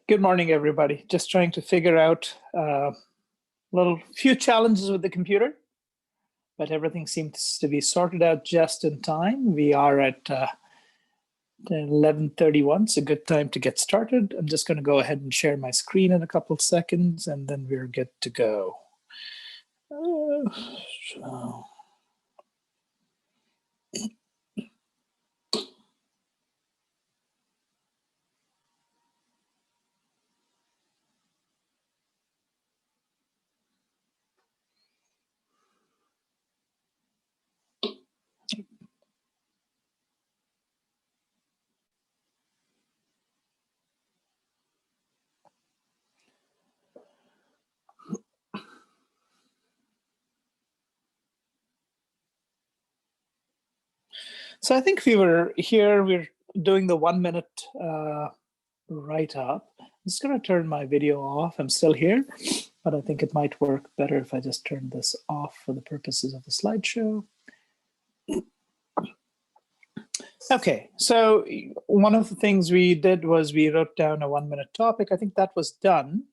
Good morning, everybody. Just trying to figure out few challenges with the computer, but everything seems to be sorted out just in time. We are at 11:31. It's a good time to get started. I'm just going to go ahead and share my screen in a couple of seconds, and then we're good to go. So. So I think we're doing the 1 minute write-up. I'm just going to turn my video off. I'm still here, but I think it might work better if I just turn this off for the purposes of the slideshow. Okay, so one of the things we did was we wrote down a 1 minute topic. I think that was done.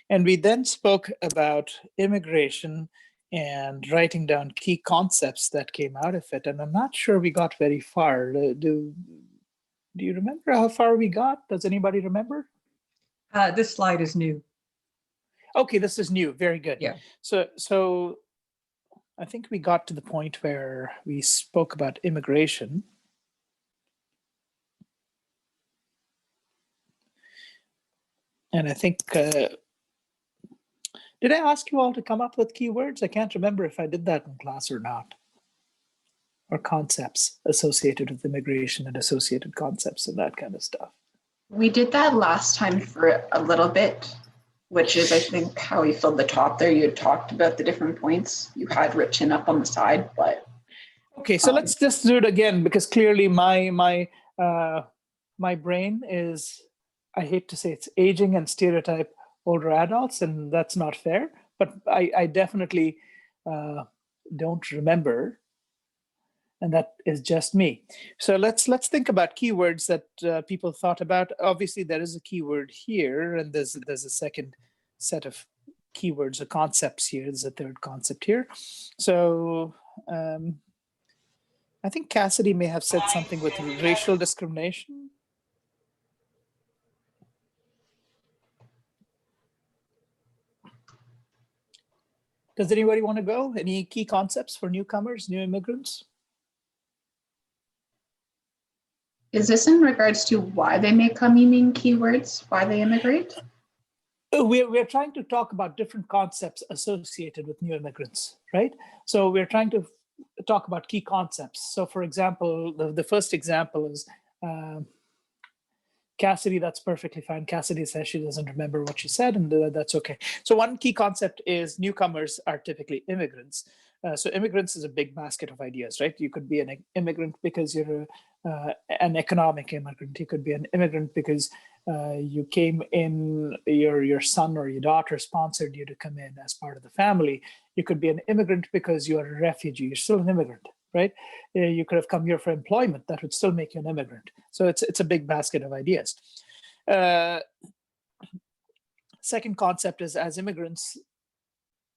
And we then spoke about immigration and writing down key concepts that came out of it. And I'm not sure we got very far. Do you remember how far we got? Does anybody remember? This slide is new. Okay, this is new. Very good. Yeah. So I think we got to the point where we spoke about immigration. And I think, did I ask you all to come up with keywords? I can't remember if I did that in class or not. Or concepts associated with immigration and associated concepts and that kind of stuff. We did that last time for a little bit, which is, I think, how we filled the top there. You had talked about the different points you had written up on the side, but. Okay, so let's just do it again, because clearly my brain is, I hate to say it's aging and stereotype older adults, and that's not fair, but I definitely don't remember, and that is just me. So let's think about keywords that people thought about. Obviously, there is a keyword here, and there's a second set of keywords or concepts here. There's a third concept here. So I think Cassidy may have said something with racial discrimination. Does anybody want to go? Any key concepts for newcomers, new immigrants? Is this in regards to why they may come meaning keywords, why they immigrate? We're trying to talk about different concepts associated with new immigrants, right? So we're trying to talk about key concepts. So for example, the first example is Cassidy. That's perfectly fine. Cassidy says she doesn't remember what she said, and that's okay. So one key concept is newcomers are typically immigrants. So immigrants is a big basket of ideas, right? You could be an immigrant because you're an economic immigrant. You could be an immigrant because you came in, your son or your daughter sponsored you to come in as part of the family. You could be an immigrant because you are a refugee. You're still an immigrant, right? You could have come here for employment. That would still make you an immigrant. So it's a big basket of ideas. Second concept is, as immigrants,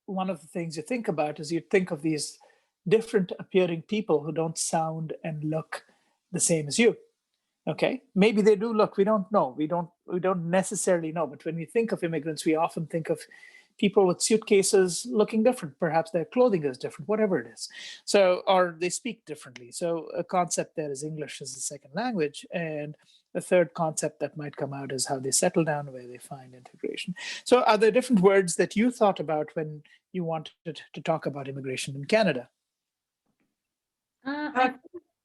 one of the things you think about is you think of these different appearing people who don't sound and look the same as you. Okay, maybe they do look, we don't know. We don't necessarily know, but when we think of immigrants, we often think of people with suitcases looking different. Perhaps their clothing is different, whatever it is. So, or they speak differently. So a concept there is English as a second language. And the third concept that might come out is how they settle down, where they find integration. So are there different words that you thought about when you wanted to talk about immigration in Canada?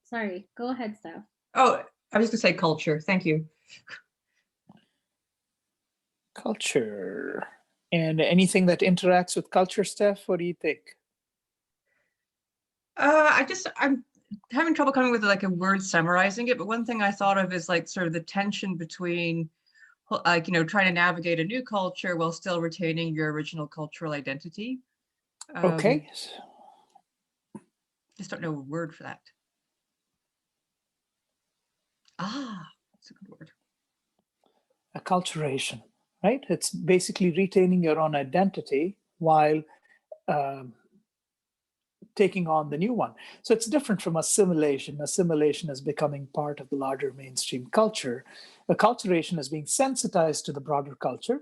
Sorry, go ahead, Steph. Oh, I was going to say culture. Thank you. Culture. And anything that interacts with culture, Steph, what do you think? I'm having trouble coming with like a word summarizing it, but one thing I thought of is like sort of the tension between like, trying to navigate a new culture while still retaining your original cultural identity. Okay. Just don't know a word for that. Ah, that's a good word. Acculturation. right? It's basically retaining your own identity while um, taking on the new one. So it's different from assimilation. Assimilation is becoming part of the larger mainstream culture. Acculturation is being sensitized to the broader culture,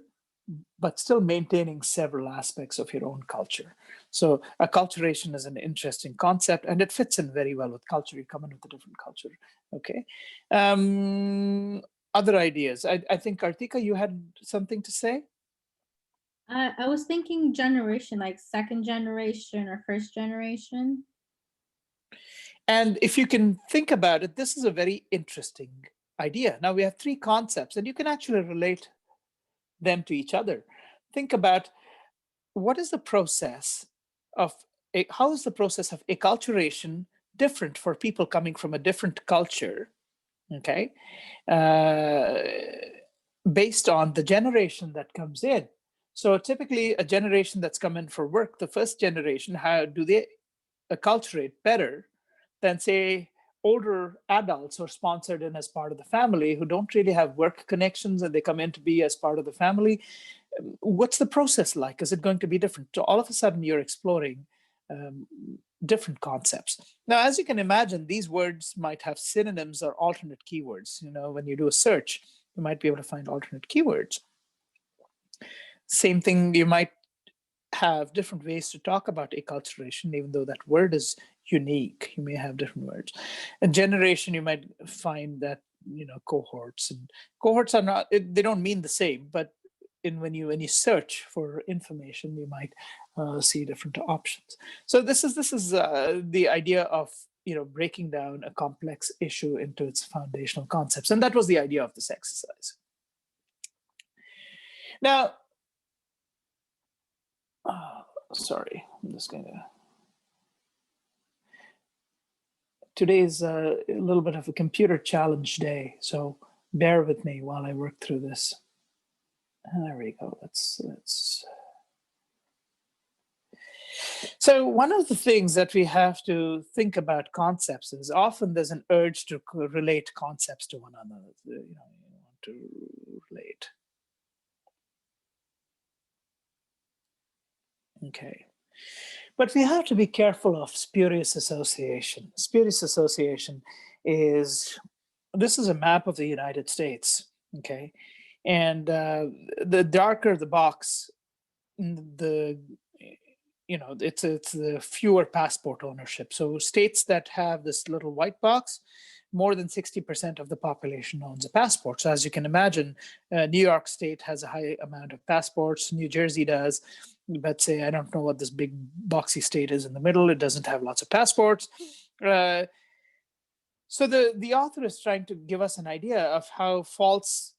but still maintaining several aspects of your own culture. So acculturation is an interesting concept, and it fits in very well with culture. You come in with a different culture, okay? Other ideas. I think, Kartika, you had something to say? I was thinking generation, like second generation or first generation. And if you can think about it, this is a very interesting idea. Now we have three concepts, and you can actually relate them to each other. Think about what is the process of how is the process of acculturation different for people coming from a different culture, okay, based on the generation that comes in. So typically a generation that's come in for work, the first generation, how do they acculturate better than, say, older adults who are sponsored in as part of the family, who don't really have work connections and they come in to be as part of the family? What's the process like? Is it going to be different? So all of a sudden you're exploring different concepts. Now, as you can imagine, these words might have synonyms or alternate keywords. You know, when you do a search, you might be able to find alternate keywords. Same thing, you might have different ways to talk about acculturation, even though that word is unique. You may have different words. A generation, you might find that, you know, cohorts are not, they don't mean the same, but when you search for information, you might see different options. So this is the idea of, you know, breaking down a complex issue into its foundational concepts, and that was the idea of this exercise. Now, sorry, I'm just going to. Today is a little bit of a computer challenge day, so bear with me while I work through this. There we go. Let's. So one of the things that we have to think about concepts is often there's an urge to relate concepts to one another. You know, you want to relate. Okay. But we have to be careful of spurious association. Spurious association is, this is a map of the United States, okay? And the darker the box, the, you know, it's the fewer passport ownership. So states that have this little white box, more than 60% of the population owns a passport. So as you can imagine, New York State has a high amount of passports, New Jersey does. But say, I don't know what this big boxy state is in the middle. It doesn't have lots of passports. So the author is trying to give us an idea of how false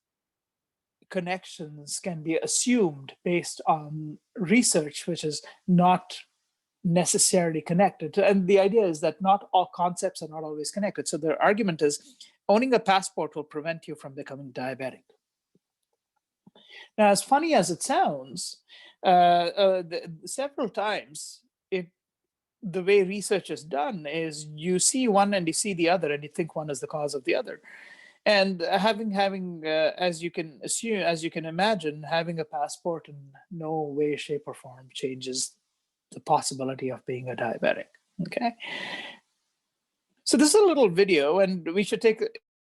connections can be assumed based on research, which is not necessarily connected. And the idea is that not all concepts are not always connected. So their argument is owning a passport will prevent you from becoming diabetic. Now, as funny as it sounds, several times the way research is done is you see one and you see the other and you think one is the cause of the other. And having as you can assume, as you can imagine, having a passport in no way, shape, or form changes the possibility of being a diabetic. Okay. So this is a little video, and we should take,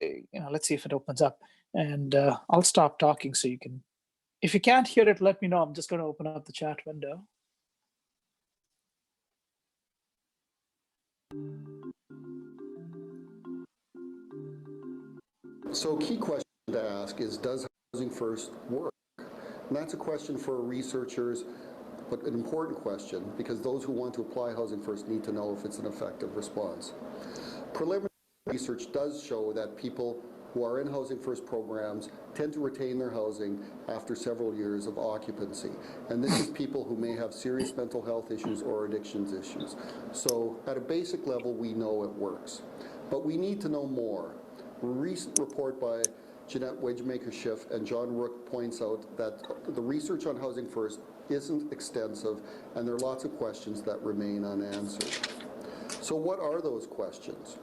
you know, let's see if it opens up, and I'll stop talking so you can. If you can't hear it, let me know. I'm just going to open up the chat window. So a key question to ask is, does Housing First work? And that's a question for researchers, but an important question, because those who want to apply Housing First need to know if it's an effective response. Preliminary research does show that people who are in Housing First programs tend to retain their housing after several years of occupancy. And this is people who may have serious mental health issues or addictions issues. So at a basic level, we know it works. But we need to know more. A recent report by Jeanette Wagemaker-Schiff and John Rook points out that the research on Housing First isn't extensive, and there are lots of questions that remain unanswered. So what are those questions?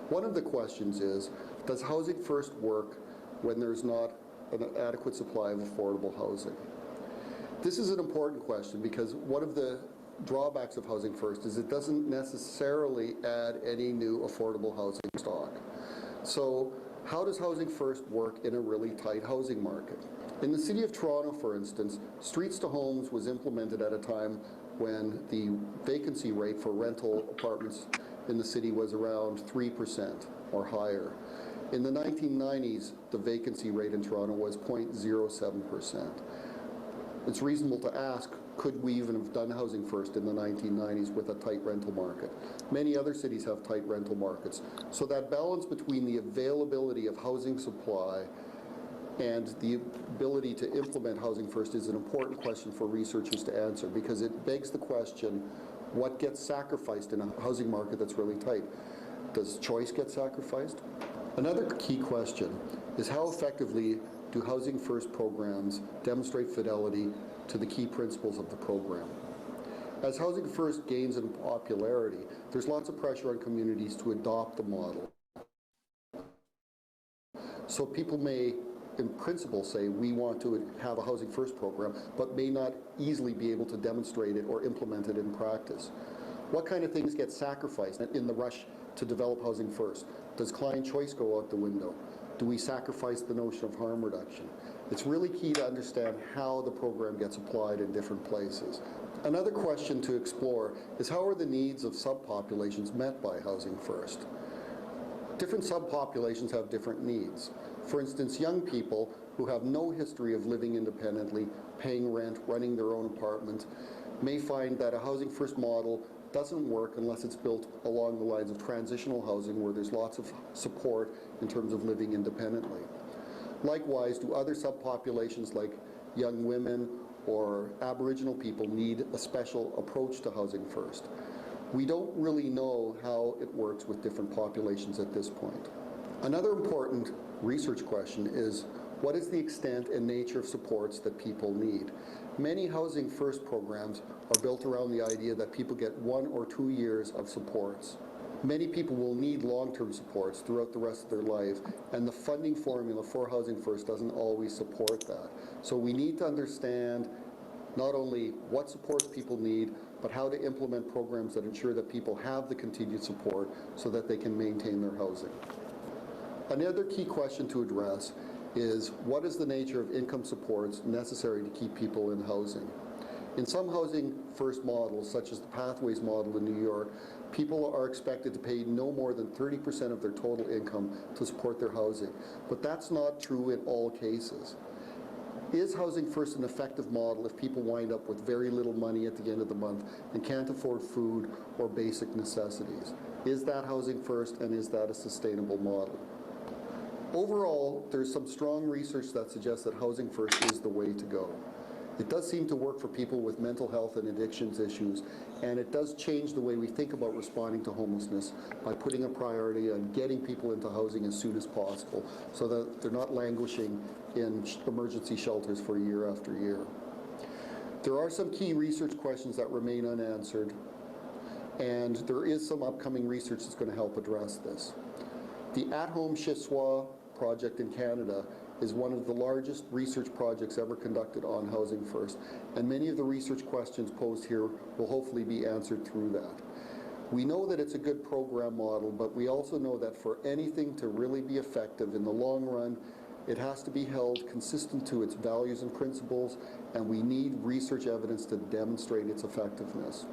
One of the questions is, does Housing First work when there's not an adequate supply of affordable housing? This is an important question because one of the drawbacks of Housing First is it doesn't necessarily add any new affordable housing stock. So how does Housing First work in a really tight housing market? In the City of Toronto, for instance, Streets to Homes was implemented at a time when the vacancy rate for rental apartments in the city was around 3% or higher. In the 1990s, the vacancy rate in Toronto was 0.07%. It's reasonable to ask, could we even have done Housing First in the 1990s with a tight rental market? Many other cities have tight rental markets. So that balance between the availability of housing supply and the ability to implement Housing First is an important question for researchers to answer, because it begs the question, what gets sacrificed in a housing market that's really tight? Does choice get sacrificed? Another key question is, how effectively do Housing First programs demonstrate fidelity to the key principles of the program? As Housing First gains in popularity, there's lots of pressure on communities to adopt the model. So people may, in principle, say we want to have a Housing First program, but may not easily be able to demonstrate it or implement it in practice. What kind of things get sacrificed in the rush to develop Housing First? Does client choice go out the window? Do we sacrifice the notion of harm reduction? It's really key to understand how the program gets applied in different places. Another question to explore is, how are the needs of subpopulations met by Housing First? Different subpopulations have different needs. For instance, young people who have no history of living independently, paying rent, running their own apartment, may find that a Housing First model doesn't work unless it's built along the lines of transitional housing, where there's lots of support in terms of living independently. Likewise, do other subpopulations like young women or Aboriginal people need a special approach to Housing First? We don't really know how it works with different populations at this point. Another important research question is, what is the extent and nature of supports that people need? Many Housing First programs are built around the idea that people get 1 or 2 years of supports. Many people will need long-term supports throughout the rest of their life, and the funding formula for Housing First doesn't always support that. So we need to understand not only what supports people need, but how to implement programs that ensure that people have the continued support so that they can maintain their housing. Another key question to address is, what is the nature of income supports necessary to keep people in housing? In some Housing First models, such as the Pathways model in New York, people are expected to pay no more than 30% of their total income to support their housing. But that's not true in all cases. Is Housing First an effective model if people wind up with very little money at the end of the month and can't afford food or basic necessities? Is that Housing First, and is that a sustainable model? Overall, there's some strong research that suggests that Housing First is the way to go. It does seem to work for people with mental health and addictions issues, and it does change the way we think about responding to homelessness by putting a priority on getting people into housing as soon as possible so that they're not languishing in emergency shelters for year after year. There are some key research questions that remain unanswered, and there is some upcoming research that's going to help address this. The At-Home Chez Soi project in Canada is one of the largest research projects ever conducted on Housing First, and many of the research questions posed here will hopefully be answered through that. We know that it's a good program model, but we also know that for anything to really be effective in the long run, it has to be held consistent to its values and principles, and we need research evidence to demonstrate its effectiveness.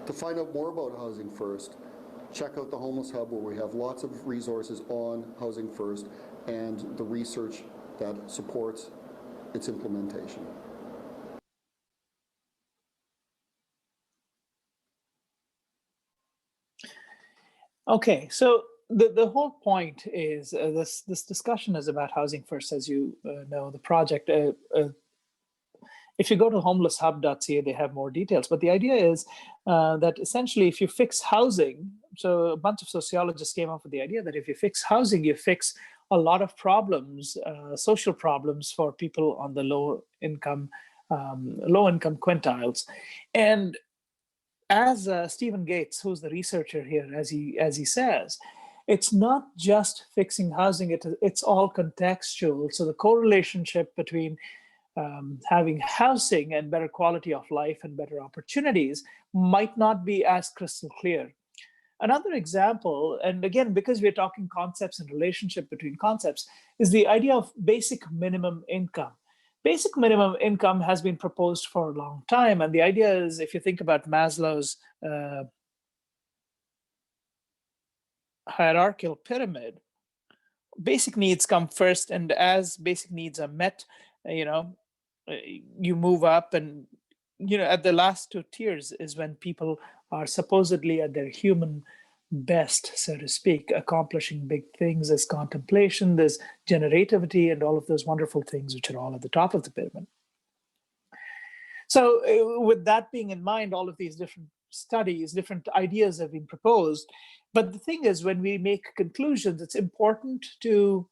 To find out more about Housing First, check out the Homeless Hub, where we have lots of resources on Housing First and the research that supports its implementation. Okay, so the whole point is this discussion is about Housing First, as you know, the project. If you go to homelesshub.ca, they have more details. But the idea is that essentially, if you fix housing, so a bunch of sociologists came up with the idea that if you fix housing, you fix a lot of problems, social problems for people on the low income quintiles. And as Stephen Gates, who's the researcher here, as he says, it's not just fixing housing, it's all contextual. So the correlationship between having housing and better quality of life and better opportunities might not be as crystal clear. Another example, and again, because we're talking concepts and relationship between concepts, is the idea of basic minimum income. Basic minimum income has been proposed for a long time. And the idea is, if you think about Maslow's hierarchical pyramid, basic needs come first. And as basic needs are met, you move up, and at the last two tiers is when people are supposedly at their human best, so to speak, accomplishing big things. There's contemplation, there's generativity, and all of those wonderful things which are all at the top of the pyramid. So with that being in mind, all of these different studies, different ideas have been proposed. But the thing is, when we make conclusions, it's important to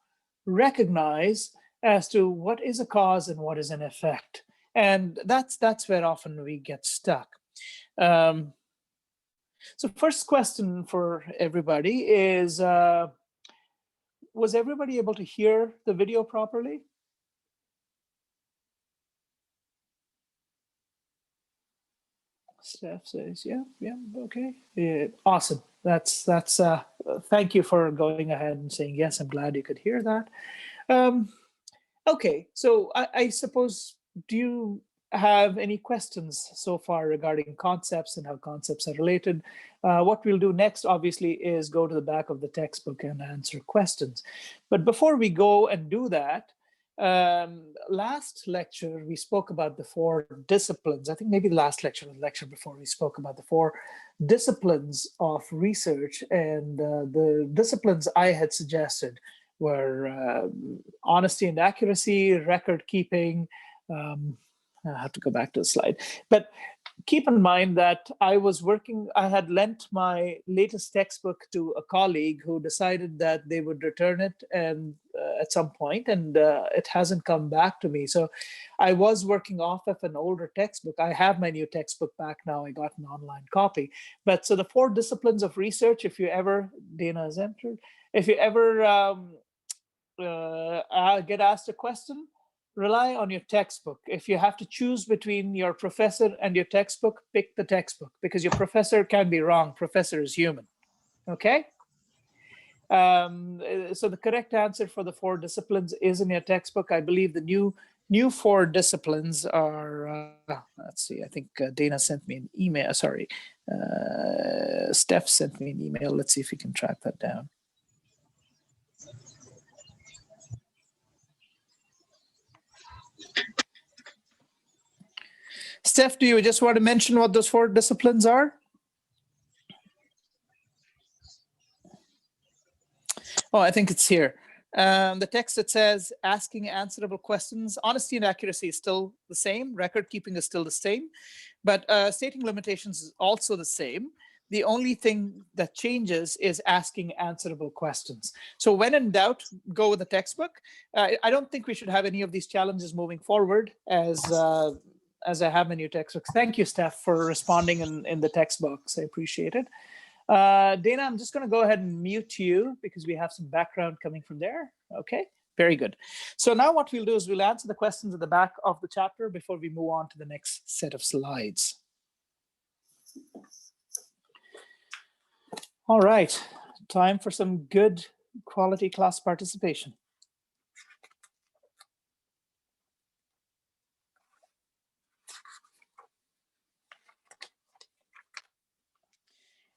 recognize as to what is a cause and what is an effect. And that's where often we get stuck. So first question for everybody is, was everybody able to hear the video properly? Steph says, yeah, okay, yeah, awesome. That's thank you for going ahead and saying yes. I'm glad you could hear that. Okay, so I suppose, do you have any questions so far regarding concepts and how concepts are related? What we'll do next, obviously, is go to the back of the textbook and answer questions. But before we go and do that, last lecture, we spoke about the 4 disciplines. I think maybe the last lecture or the lecture before, we spoke about the 4 disciplines of research. And the disciplines I had suggested were honesty and accuracy, record keeping. I have to go back to the slide. But keep in mind that I had lent my latest textbook to a colleague who decided that they would return it and at some point, and it hasn't come back to me. So I was working off of an older textbook. I have my new textbook back now. I got an online copy. But so the 4 disciplines of research, if you ever, Dana has entered, if you ever get asked a question, rely on your textbook. If you have to choose between your professor and your textbook, pick the textbook, because your professor can be wrong. Professor is human. Okay? So the correct answer for the 4 disciplines is in your textbook. I believe the new 4 disciplines are, let's see, I think Dana sent me an email. Sorry, Steph sent me an email. Let's see if we can track that down. Steph, do you just want to mention what those 4 disciplines are? Oh, I think it's here. The text, it says, asking answerable questions. Honesty and accuracy is still the same. Record keeping is still the same. But stating limitations is also the same. The only thing that changes is asking answerable questions. So when in doubt, go with the textbook. I don't think we should have any of these challenges moving forward as I have my new textbooks. Thank you, Steph, for responding in the textbooks. I appreciate it. Dana, I'm just going to go ahead and mute you because we have some background coming from there. Okay, very good. So now what we'll do is we'll answer the questions at the back of the chapter before we move on to the next set of slides. All right, time for some good quality class participation.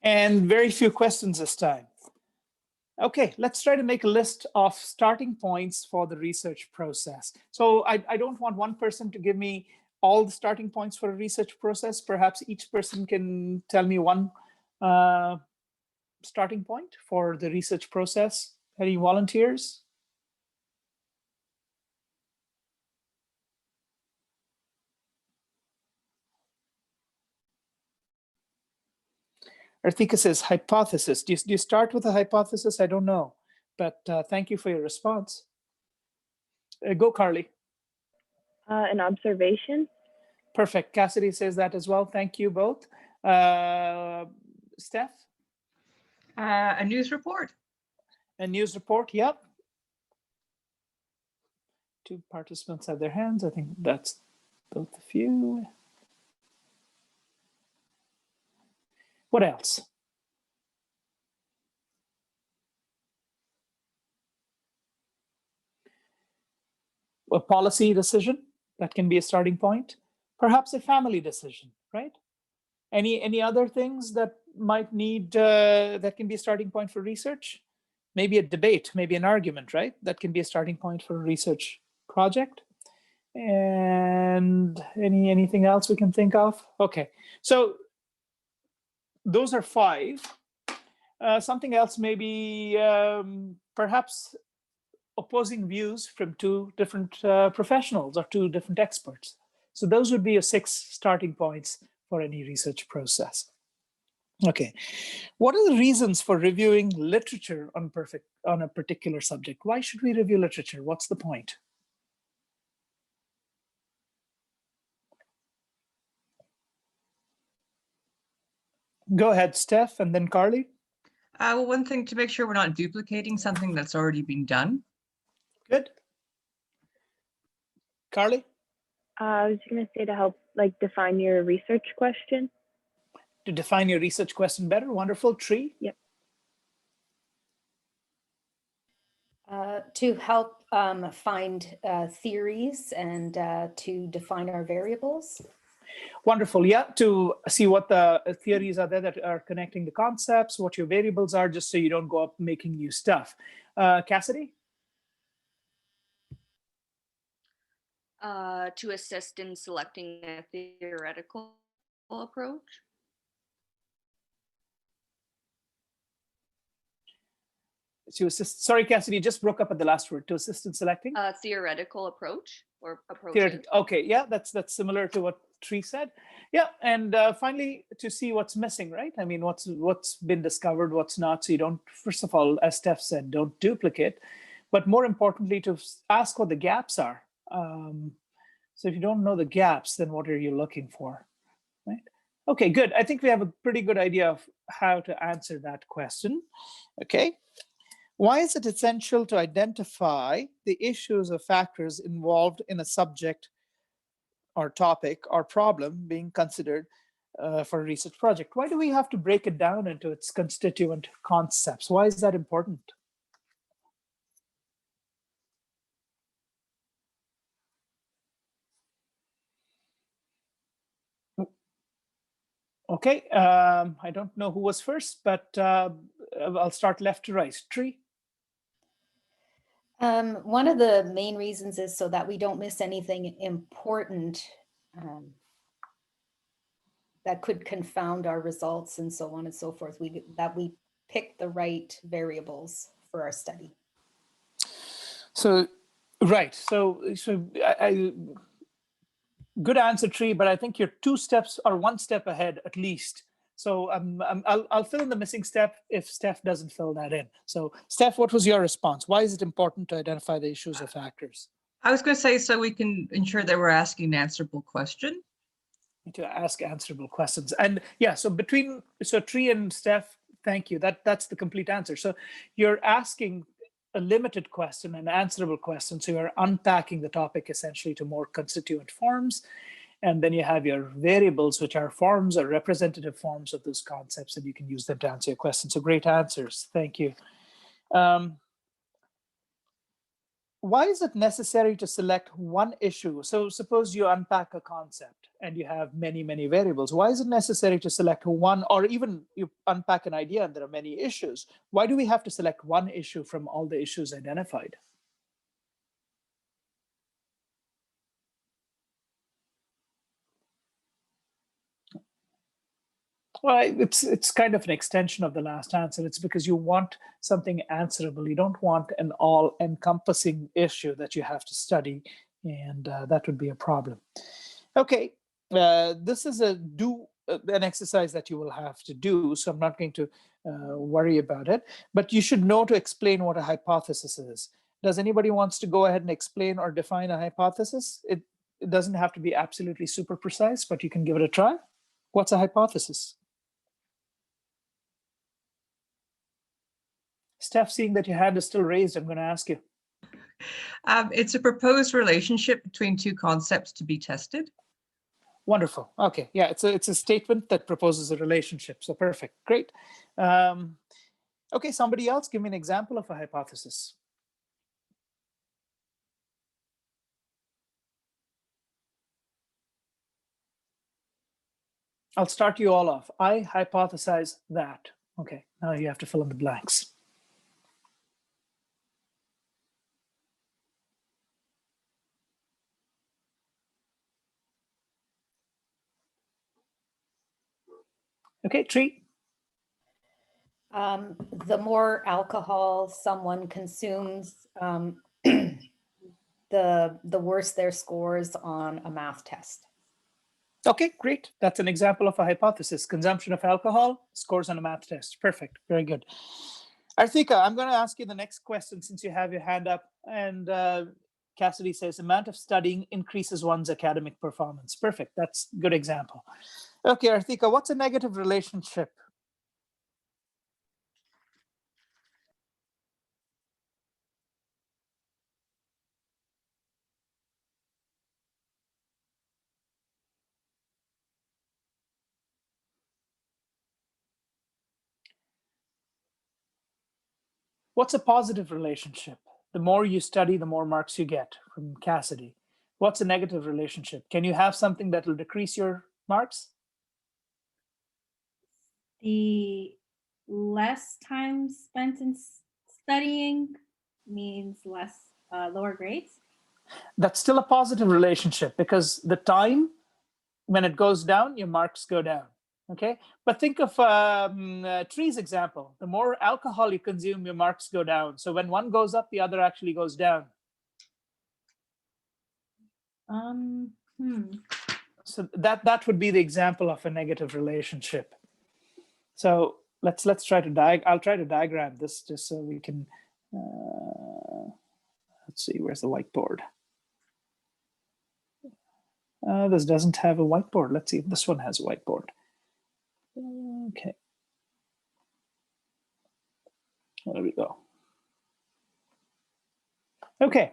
And very few questions this time. Okay, let's try to make a list of starting points for the research process. So I don't want one person to give me all the starting points for a research process. Perhaps each person can tell me one starting point for the research process. Any volunteers? Arthika says hypothesis. Do you start with a hypothesis? I don't know, but thank you for your response. Go, Carly. An observation. Perfect. Cassidy says that as well. Thank you both. Steph? A news report. And news report, yep. 2 participants have their hands. I think that's both of you. What else? A policy decision, that can be a starting point. Perhaps a family decision, right? Any other things that might need, that can be a starting point for research? Maybe a debate, maybe an argument, right? That can be a starting point for a research project. And anything else we can think of? Okay, so those are 5. Something else, maybe perhaps opposing views from 2 different professionals or 2 different experts. So those would be your 6 starting points for any research process. Okay, what are the reasons for reviewing literature on a particular subject? Why should we review literature? What's the point? Go ahead, Steph, and then Carly. Well, one thing, to make sure we're not duplicating something that's already been done. Good. Carly? I was going to say to help like define your research question. To define your research question better. Wonderful. Tree? Yep. To help find theories and to define our variables. Wonderful. Yeah, to see what the theories are there that are connecting the concepts, what your variables are, just so you don't go up making new stuff. Cassidy? To assist in selecting a theoretical approach. To assist, sorry, Cassidy, just broke up at the last word. To assist in selecting? A theoretical approach or approach. Okay, yeah, that's similar to what Tree said. Yeah, and finally, to see what's missing, right? I mean, what's been discovered, what's not. So you don't, first of all, as Steph said, don't duplicate, but more importantly, to ask what the gaps are. So if you don't know the gaps, then what are you looking for, right? Okay, good. I think we have a pretty good idea of how to answer that question. Okay. Why is it essential to identify the issues or factors involved in a subject or topic or problem being considered for a research project? Why do we have to break it down into its constituent concepts? Why is that important? Okay, I don't know who was first, but I'll start left to right. Tree? One of the main reasons is so that we don't miss anything important that could confound our results and so on and so forth. That we pick the right variables for our study. So, right. So good answer, Tree, but I think you're 2 steps or 1 step ahead at least. So I'll fill in the missing step if Steph doesn't fill that in. So Steph, what was your response? Why is it important to identify the issues or factors? I was going to say, so we can ensure that we're asking an answerable question. To ask answerable questions. And yeah, so Tree and Steph, thank you. That's the complete answer. So you're asking a limited question, an answerable question. So you're unpacking the topic essentially to more constituent forms. And then you have your variables, which are forms or representative forms of those concepts, and you can use them to answer your question. So great answers. Thank you. Why is it necessary to select one issue? So suppose you unpack a concept and you have many, many variables. Why is it necessary to select one, or even you unpack an idea and there are many issues? Why do we have to select one issue from all the issues identified? Well, it's kind of an extension of the last answer. It's because you want something answerable. You don't want an all-encompassing issue that you have to study, and that would be a problem. Okay, this is an exercise that you will have to do, so I'm not going to worry about it. But you should know to explain what a hypothesis is. Does anybody wants to go ahead and explain or define a hypothesis? It doesn't have to be absolutely super precise, but you can give it a try. What's a hypothesis? Steph, seeing that your hand is still raised, I'm going to ask you. It's a proposed relationship between two concepts to be tested. Wonderful. Okay. Yeah, it's a statement that proposes a relationship. So perfect. Great. Okay, somebody else, give me an example of a hypothesis. I'll start you all off. I hypothesize that. Okay, now you have to fill in the blanks. Okay, Tree. The more alcohol someone consumes, the worse their scores on a math test. Okay, great. That's an example of a hypothesis. Consumption of alcohol, scores on a math test. Perfect. Very good. Arthika, I'm going to ask you the next question since you have your hand up. And Cassidy says, amount of studying increases one's academic performance. Perfect. That's a good example. Okay, Arthika, what's a negative relationship? What's a positive relationship? The more you study, the more marks you get, from Cassidy. What's a negative relationship? Can you have something that will decrease your marks? The less time spent in studying means lower grades. That's still a positive relationship because the time, when it goes down, your marks go down. Okay, but think of Tree's example. The more alcohol you consume, your marks go down. So when one goes up, the other actually goes down. So that would be the example of a negative relationship. So let's try to I'll try to diagram this just so we can. Let's see, where's the whiteboard? This doesn't have a whiteboard. Let's see if this one has a whiteboard. Okay. There we go. Okay.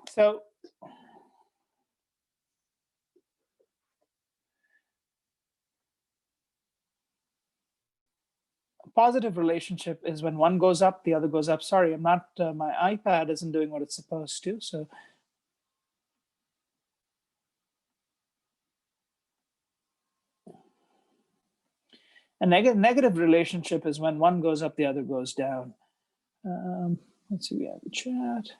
So a positive relationship is when one goes up, the other goes up. Sorry, I'm not, my iPad isn't doing what it's supposed to. So a negative relationship is when one goes up, the other goes down. Let's see, we have a chat.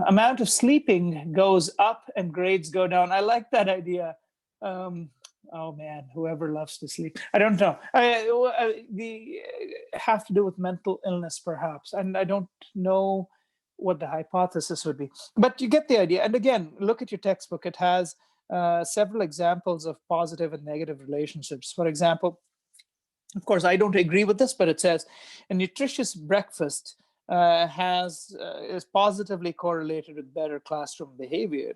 Amount of sleeping goes up and grades go down. I like that idea. Oh man, whoever loves to sleep. I don't know. Have to do with mental illness perhaps. And I don't know what the hypothesis would be, but you get the idea. And again, look at your textbook. It has several examples of positive and negative relationships. For example, of course, I don't agree with this, but it says a nutritious breakfast is positively correlated with better classroom behavior.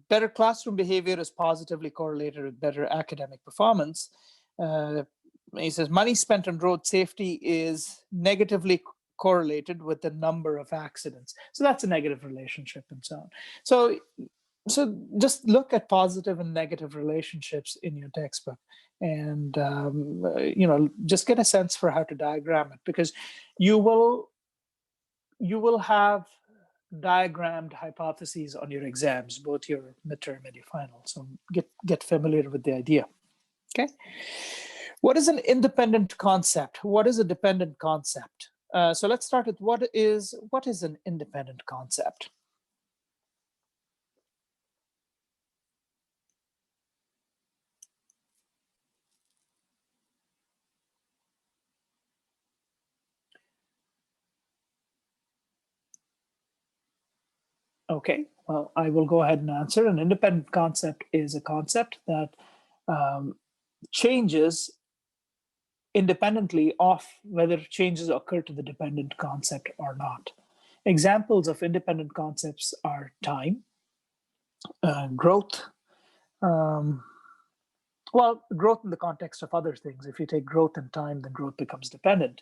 Better classroom behavior is positively correlated with better academic performance. He says money spent on road safety is negatively correlated with the number of accidents. So that's a negative relationship and so on. So just look at positive and negative relationships in your textbook and, just get a sense for how to diagram it, because you will have diagrammed hypotheses on your exams, both your midterm and your final. So get familiar with the idea. Okay. What is an independent concept? What is a dependent concept? So let's start with what is an independent concept? Okay, well, I will go ahead and answer. An independent concept is a concept that changes independently of whether changes occur to the dependent concept or not. Examples of independent concepts are time, growth, Well, growth in the context of other things. If you take growth in time, then growth becomes dependent.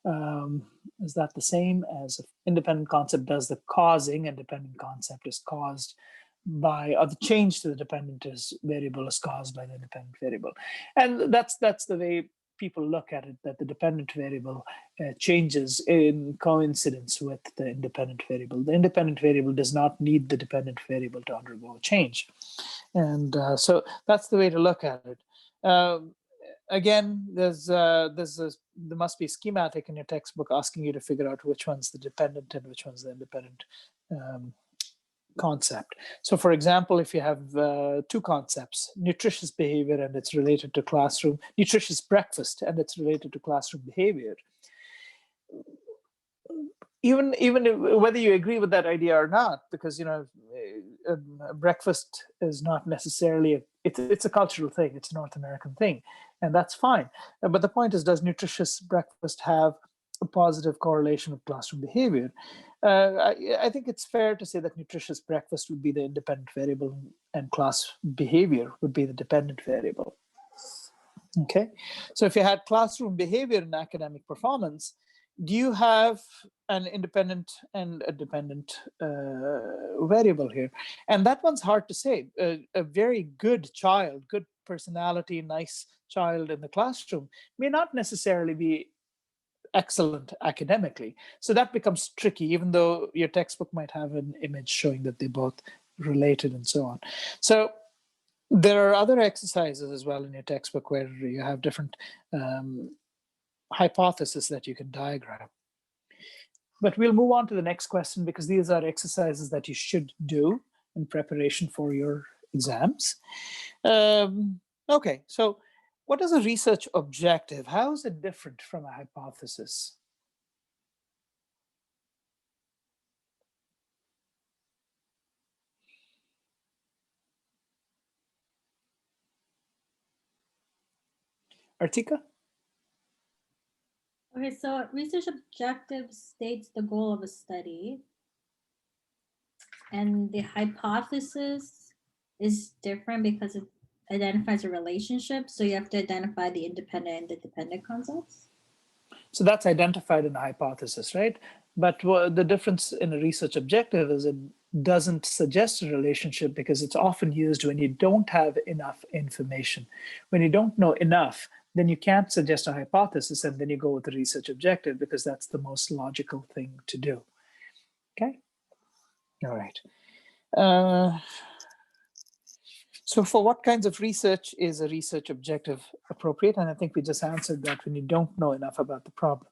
Is that the same as if independent concept does the causing and dependent concept is caused by, or the change to the dependent variable is caused by the independent variable? And that's the way people look at it, that the dependent variable changes in coincidence with the independent variable. The independent variable does not need the dependent variable to undergo a change. And so that's the way to look at it. Again, there must be a schematic in your textbook asking you to figure out which one's the dependent and which one's the independent concept. So for example, if you have two concepts, nutritious behavior and it's related to classroom, nutritious breakfast and it's related to classroom behavior, even whether you agree with that idea or not, because breakfast is not necessarily it's a cultural thing, it's a North American thing, and that's fine. But the point is, does nutritious breakfast have a positive correlation with classroom behavior? I think it's fair to say that nutritious breakfast would be the independent variable and class behavior would be the dependent variable. Okay, so if you had classroom behavior and academic performance, do you have an independent and a dependent variable here? And that one's hard to say. A very good child, good personality, nice child in the classroom may not necessarily be excellent academically. So that becomes tricky, even though your textbook might have an image showing that they both related and so on. So there are other exercises as well in your textbook where you have different hypotheses that you can diagram. But we'll move on to the next question because these are exercises that you should do in preparation for your exams. Okay, so what is a research objective? How is it different from a hypothesis? Artika? Okay, so research objective states the goal of a study. And the hypothesis is different because it identifies a relationship. So you have to identify the independent and the dependent concepts. So that's identified in the hypothesis, right? But the difference in a research objective is it doesn't suggest a relationship because it's often used when you don't have enough information. When you don't know enough, then you can't suggest a hypothesis and then you go with the research objective because that's the most logical thing to do. Okay? All right. So for what kinds of research is a research objective appropriate? And I think we just answered that when you don't know enough about the problem.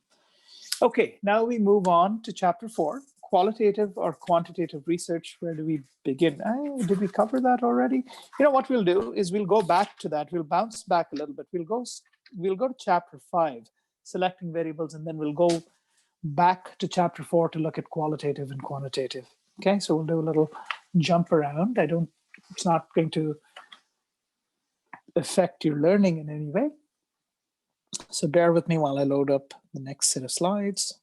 Okay, now we move on to chapter 4, qualitative or quantitative research. Where do we begin? Did we cover that already? You know what we'll do is we'll go back to that. We'll bounce back a little bit. We'll go to chapter 5, selecting variables, and then we'll go back to chapter 4 to look at qualitative and quantitative. Okay, so we'll do a little jump around. It's not going to affect your learning in any way. So bear with me while I load up the next set of slides.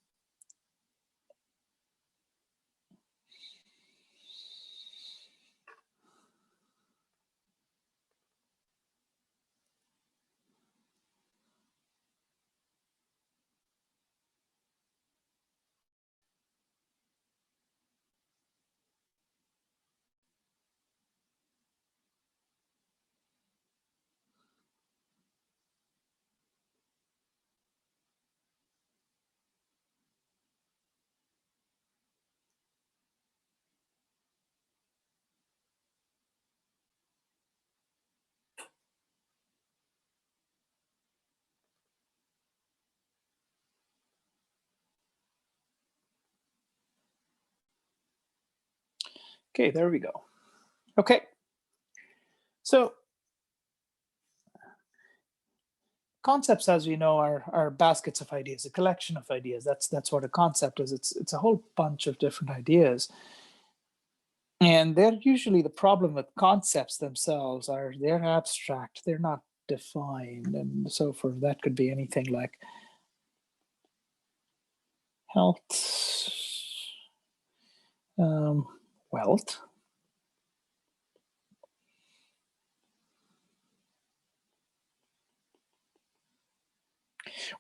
Okay, there we go. Okay, so concepts, as we know, are baskets of ideas, a collection of ideas. That's what a concept is. It's a whole bunch of different ideas. And they're usually, the problem with concepts themselves are they're abstract, they're not defined. And so for that could be anything like health, wealth,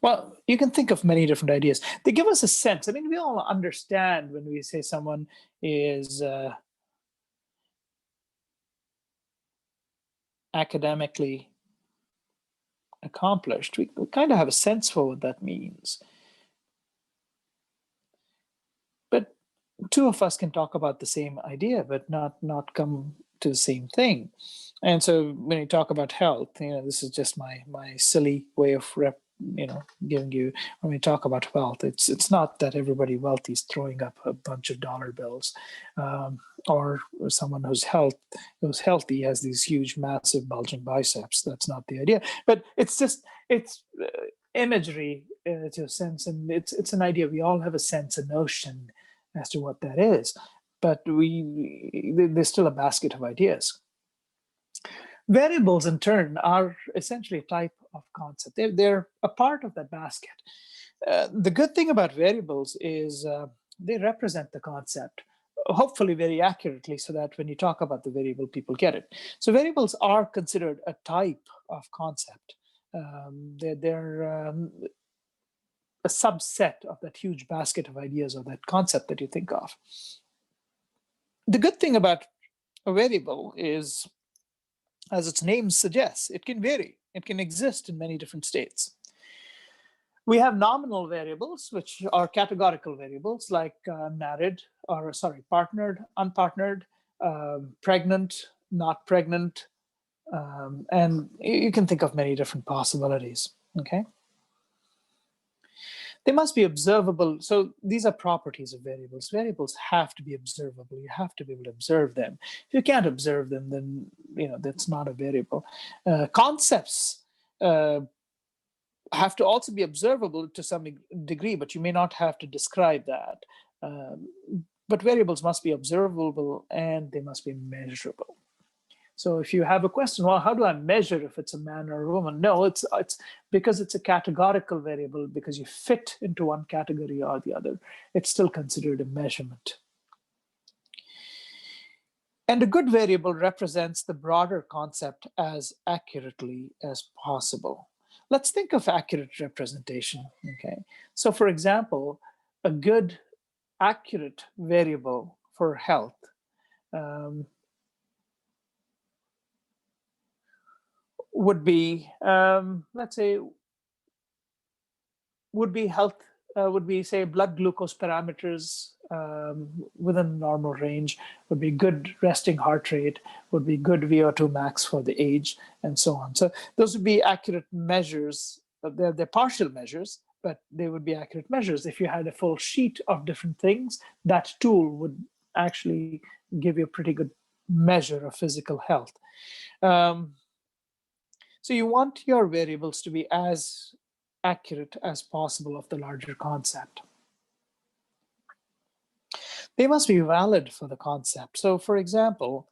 Well, you can think of many different ideas. They give us a sense. I mean, we all understand when we say someone is academically accomplished. We kind of have a sense for what that means. But two of us can talk about the same idea, but not come to the same thing. And so when you talk about health, this is just my silly way of giving you, when we talk about wealth, it's not that everybody wealthy is throwing up a bunch of dollar bills, or someone who's healthy has these huge, massive, bulging biceps. That's not the idea. But it's imagery to a sense, and it's an idea. We all have a sense, a notion as to what that is, but there's still a basket of ideas. Variables, in turn, are essentially a type of concept. They're a part of that basket. The good thing about variables is they represent the concept, hopefully very accurately, so that when you talk about the variable, people get it. So variables are considered a type of concept. They're a subset of that huge basket of ideas or that concept that you think of. The good thing about a variable is, as its name suggests, it can vary. It can exist in many different states. We have nominal variables, which are categorical variables like partnered, unpartnered, pregnant, not pregnant, and you can think of many different possibilities, okay? They must be observable. So these are properties of variables. Variables have to be observable. You have to be able to observe them. If you can't observe them, then that's not a variable. Concepts have to also be observable to some degree, but you may not have to describe that. But variables must be observable and they must be measurable. So if you have a question, well, how do I measure if it's a man or a woman? No, it's because it's a categorical variable, because you fit into one category or the other, it's still considered a measurement. And a good variable represents the broader concept as accurately as possible. Let's think of accurate representation, okay? So for example, a good, accurate variable for health would be, let's say, would be say blood glucose parameters within normal range, would be good resting heart rate, would be good VO2 max for the age, and so on. So those would be accurate measures. They're partial measures, but they would be accurate measures. If you had a full sheet of different things, that tool would actually give you a pretty good measure of physical health. So you want your variables to be as accurate as possible of the larger concept. They must be valid for the concept. So for example,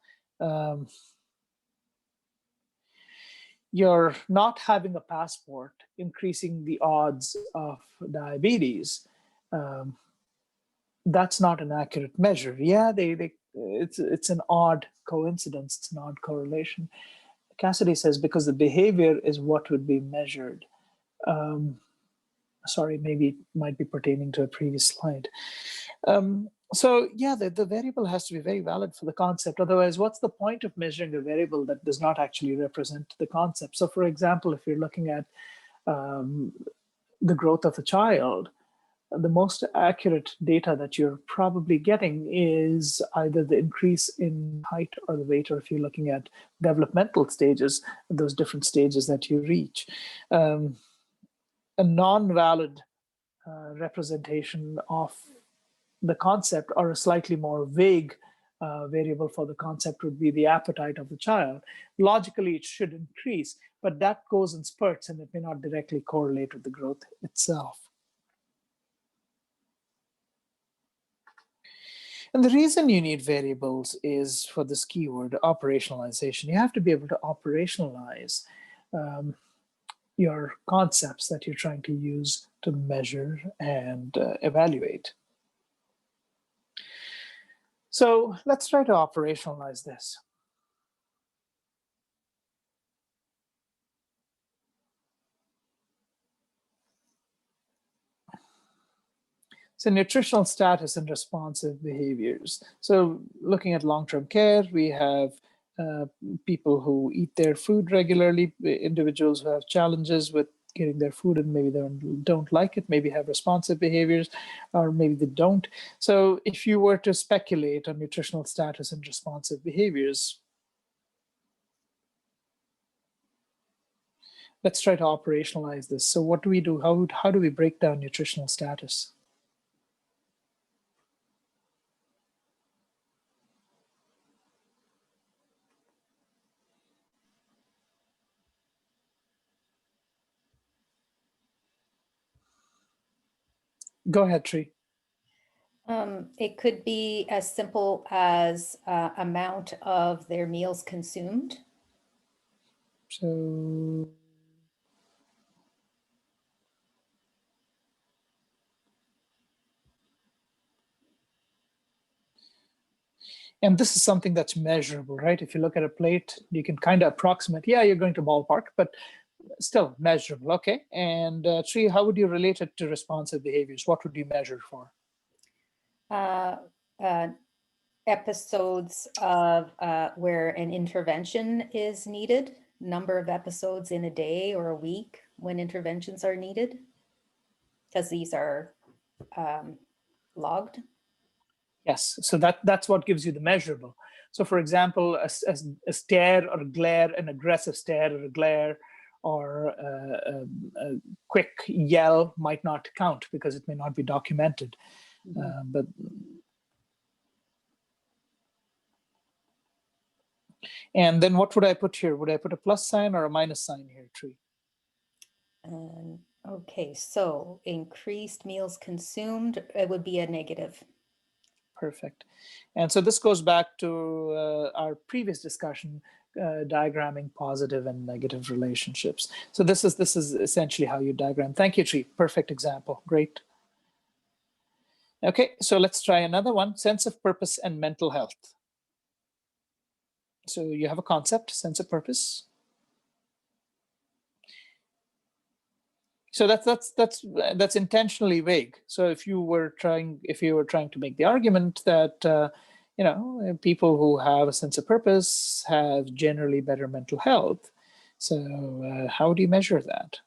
you're not having a passport increasing the odds of diabetes. That's not an accurate measure. Yeah, it's an odd coincidence. It's an odd correlation. Cassidy says because the behavior is what would be measured. Sorry, maybe it might be pertaining to a previous slide. So yeah, the variable has to be very valid for the concept. Otherwise, what's the point of measuring a variable that does not actually represent the concept? So for example, if you're looking at the growth of a child, the most accurate data that you're probably getting is either the increase in height or the weight, or if you're looking at developmental stages, those different stages that you reach. A non-valid representation of the concept, or a slightly more vague variable for the concept, would be the appetite of the child. Logically, it should increase, but that goes in spurts and it may not directly correlate with the growth itself. And the reason you need variables is for this keyword, operationalization. You have to be able to operationalize your concepts that you're trying to use to measure and evaluate. So let's try to operationalize this. So nutritional status and responsive behaviors. So looking at long-term care, we have people who eat their food regularly, individuals who have challenges with getting their food and maybe they don't like it, maybe have responsive behaviors, or maybe they don't. So if you were to speculate on nutritional status and responsive behaviors, let's try to operationalize this. So what do we do? How do we break down nutritional status? Go ahead, Tree. It could be as simple as amount of their meals consumed. So and this is something that's measurable, right? If you look at a plate, you can kind of approximate, yeah, you're going to ballpark, but still measurable, okay? And Tree, how would you relate it to responsive behaviors? What would you measure for? Episodes of where an intervention is needed, number of episodes in a day or a week when interventions are needed, because these are logged. Yes, so that's what gives you the measurable. So for example, a stare or a glare, an aggressive stare or a glare, or a quick yell might not count because it may not be documented. But and then what would I put here? Would I put a plus sign or a minus sign here, Tree? Okay, so increased meals consumed, it would be a negative. Perfect. And so this goes back to our previous discussion, diagramming positive and negative relationships. So this is essentially how you diagram. Thank you, Tree. Perfect example. Great. Okay, so let's try another one, sense of purpose and mental health. So you have a concept, sense of purpose. So that's intentionally vague. So if you were trying to make the argument that people who have a sense of purpose have generally better mental health, so how do you measure that?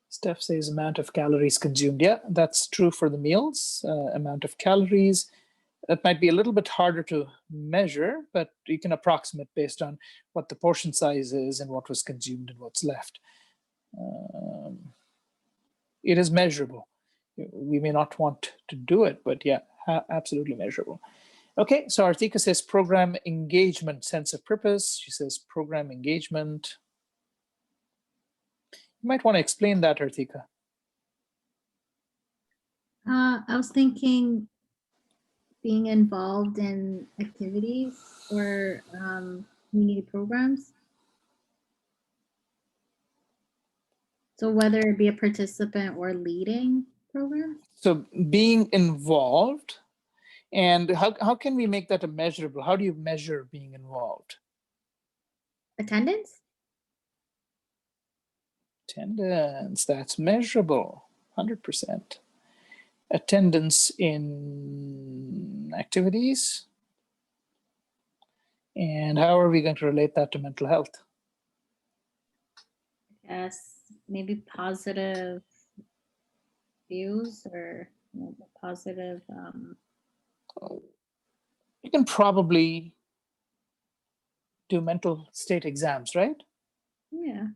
Steph says amount of calories consumed. Yeah, that's true for the meals, amount of calories. That might be a little bit harder to measure, but you can approximate based on what the portion size is and what was consumed and what's left. It is measurable. We may not want to do it, but yeah, absolutely measurable. Okay, so Artika says program engagement, sense of purpose. She says program engagement. You might want to explain that, Artika. I was thinking being involved in activities or community programs. So whether it be a participant or leading programs. So being involved, and how can we make that a measurable? How do you measure being involved? Attendance? Attendance, that's measurable, 100%. Attendance in activities. And how are we going to relate that to mental health? Yes, maybe positive views or positive. You can probably do mental state exams, right? Yeah.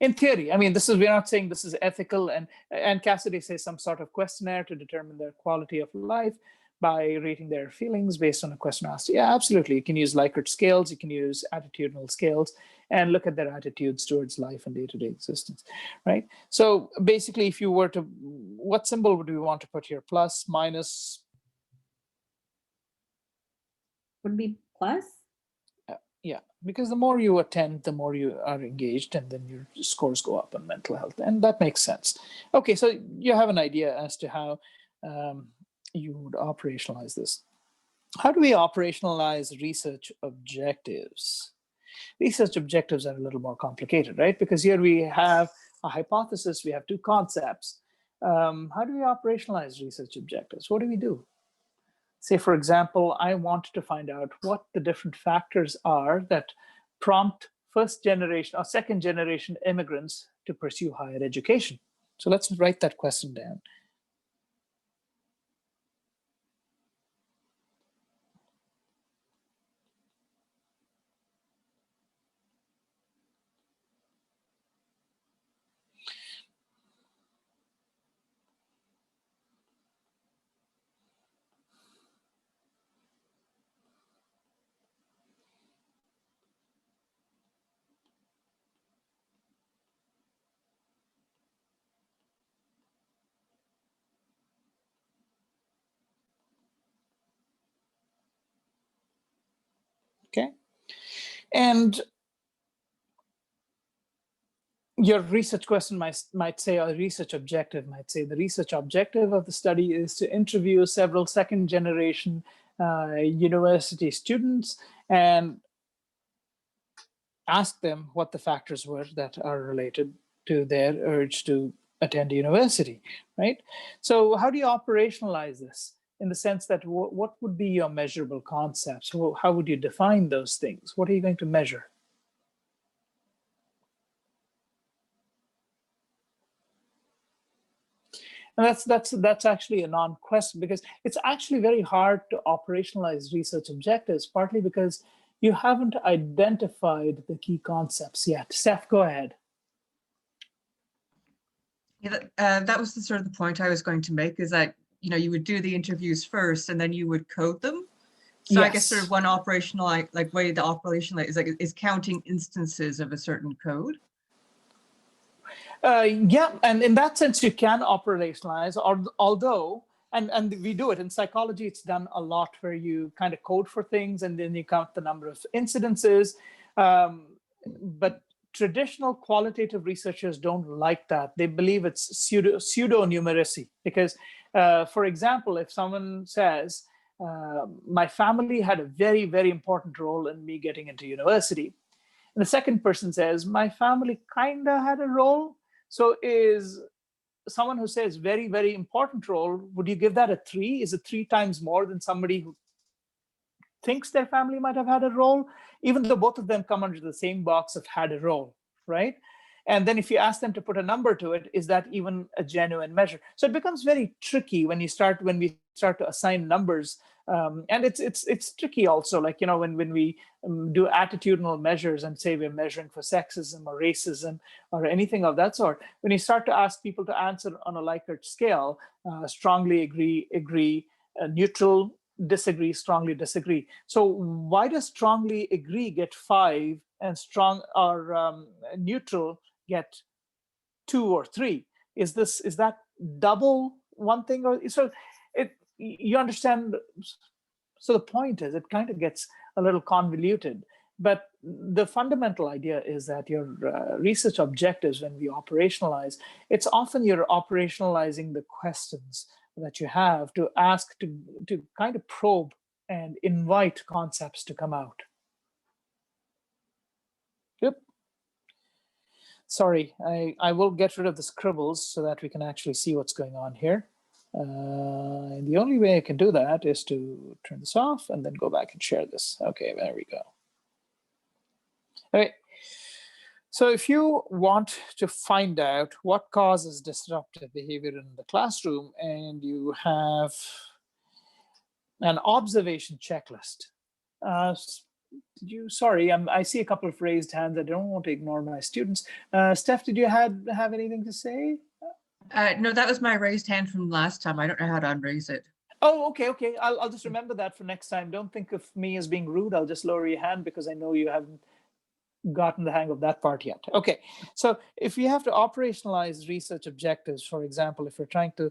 In theory, I mean, we're not saying this is ethical, and Cassidy says some sort of questionnaire to determine their quality of life by rating their feelings based on a question asked. Yeah, absolutely. You can use Likert scales, you can use attitudinal scales, and look at their attitudes towards life and day-to-day existence, right? So basically, if you were to, what symbol would we want to put here? Plus, minus? Would be plus? Yeah, because the more you attend, the more you are engaged, and then your scores go up on mental health, and that makes sense. Okay, so you have an idea as to how you would operationalize this. How do we operationalize research objectives? Research objectives are a little more complicated, right? Because here we have a hypothesis, we have two concepts. How do we operationalize research objectives? What do we do? Say, for example, I want to find out what the different factors are that prompt first generation or second generation immigrants to pursue higher education. So let's write that question down. Okay. And your research question might say, or research objective might say, the research objective of the study is to interview several second generation university students and ask them what the factors were that are related to their urge to attend university, right? So how do you operationalize this? In the sense that what would be your measurable concepts? How would you define those things? What are you going to measure? And that's actually a non-question, because it's actually very hard to operationalize research objectives, partly because you haven't identified the key concepts yet. Steph, go ahead. Yeah, that was the sort of the point I was going to make, is that, you know, you would do the interviews first and then you would code them. So I guess sort of one operational like way the operational is counting instances of a certain code. Yeah, and in that sense, you can operationalize, although, and we do it in psychology, it's done a lot where you kind of code for things and then you count the number of incidences. But traditional qualitative researchers don't like that. They believe it's pseudo numeracy, because, for example, if someone says, my family had a very, very important role in me getting into university, and the second person says, my family kind of had a role. So is someone who says very, very important role, would you give that a 3? Is it 3 times more than somebody who thinks their family might have had a role, even though both of them come under the same box of had a role, right? And then if you ask them to put a number to it, is that even a genuine measure? So it becomes very tricky when we start to assign numbers. And it's tricky also, like, you know, when we do attitudinal measures and say we're measuring for sexism or racism or anything of that sort, when you start to ask people to answer on a Likert scale, strongly agree, neutral, disagree, strongly disagree. So why does strongly agree get 5 and strong or neutral get 2 or 3? Is that double one thing? Or so you understand? So the point is, it kind of gets a little convoluted, but the fundamental idea is that your research objectives, when we operationalize, it's often you're operationalizing the questions that you have to ask, to kind of probe and invite concepts to come out. Yep. Sorry, I will get rid of the scribbles so that we can actually see what's going on here. And the only way I can do that is to turn this off and then go back and share this. Okay, there we go. All right. So if you want to find out what causes disruptive behavior in the classroom, and you have an observation checklist, sorry, I see a couple of raised hands. I don't want to ignore my students. Steph, did you have anything to say? No, that was my raised hand from last time. I don't know how to unraise it. Oh, okay. I'll just remember that for next time. Don't think of me as being rude. I'll just lower your hand because I know you haven't gotten the hang of that part yet. Okay, so if you have to operationalize research objectives, for example, if you're trying to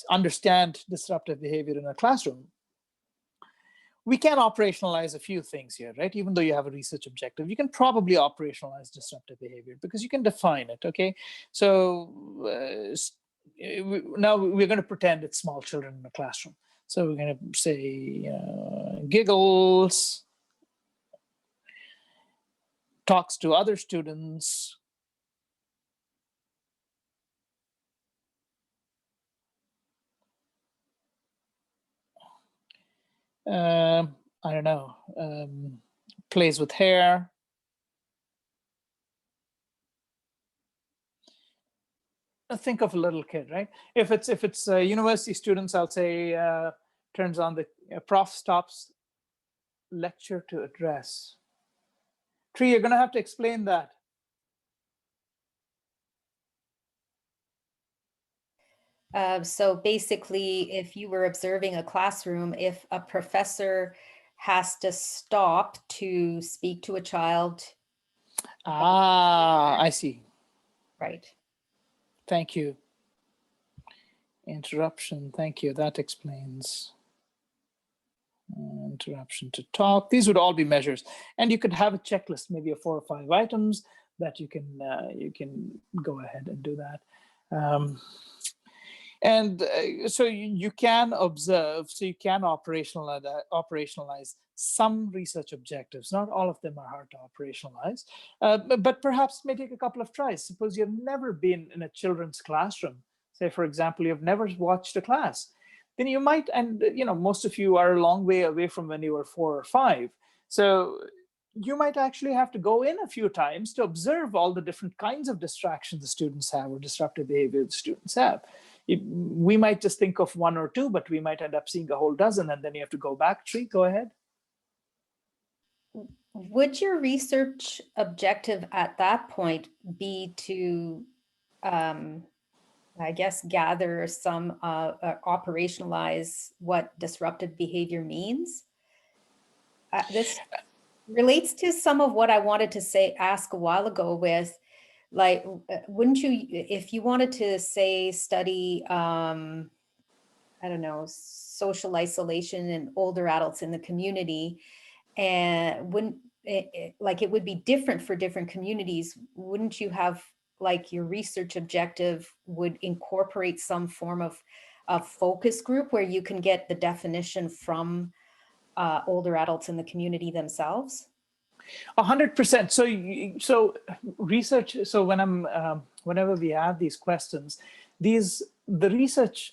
understand disruptive behavior in a classroom, we can operationalize a few things here, right? Even though you have a research objective, you can probably operationalize disruptive behavior because you can define it, okay? So now we're going to pretend it's small children in a classroom. So we're going to say giggles, talks to other students, I don't know, plays with hair. Think of a little kid, right? If it's university students, I'll say turns on the prof stops lecture to address. Tree, you're going to have to explain that. So basically, if you were observing a classroom, if a professor has to stop to speak to a child, Ah, I see. right? Thank you. Interruption. Thank you. That explains. Interruption to talk. These would all be measures, and you could have a checklist, maybe of 4 or 5 items that you can go ahead and do that. So you can observe, so you can operationalize some research objectives. Not all of them are hard to operationalize, but perhaps may take a couple of tries. Suppose you've never been in a children's classroom. Say, for example, you've never watched a class. Then you might, and most of you are a long way away from when you were 4 or 5. So you might actually have to go in a few times to observe all the different kinds of distractions the students have or disruptive behavior the students have. We might just think of 1 or 2, but we might end up seeing a whole dozen, and then you have to go back. Tree, go ahead. Would your research objective at that point be to, I guess, gather some, operationalize what disruptive behavior means? This relates to some of what I wanted to ask a while ago with, like, wouldn't you, if you wanted to say study, I don't know, social isolation in older adults in the community, and wouldn't like it would be different for different communities, wouldn't you have, like, your research objective would incorporate some form of focus group where you can get the definition from older adults in the community themselves? 100%. So research. So whenever we have these questions, the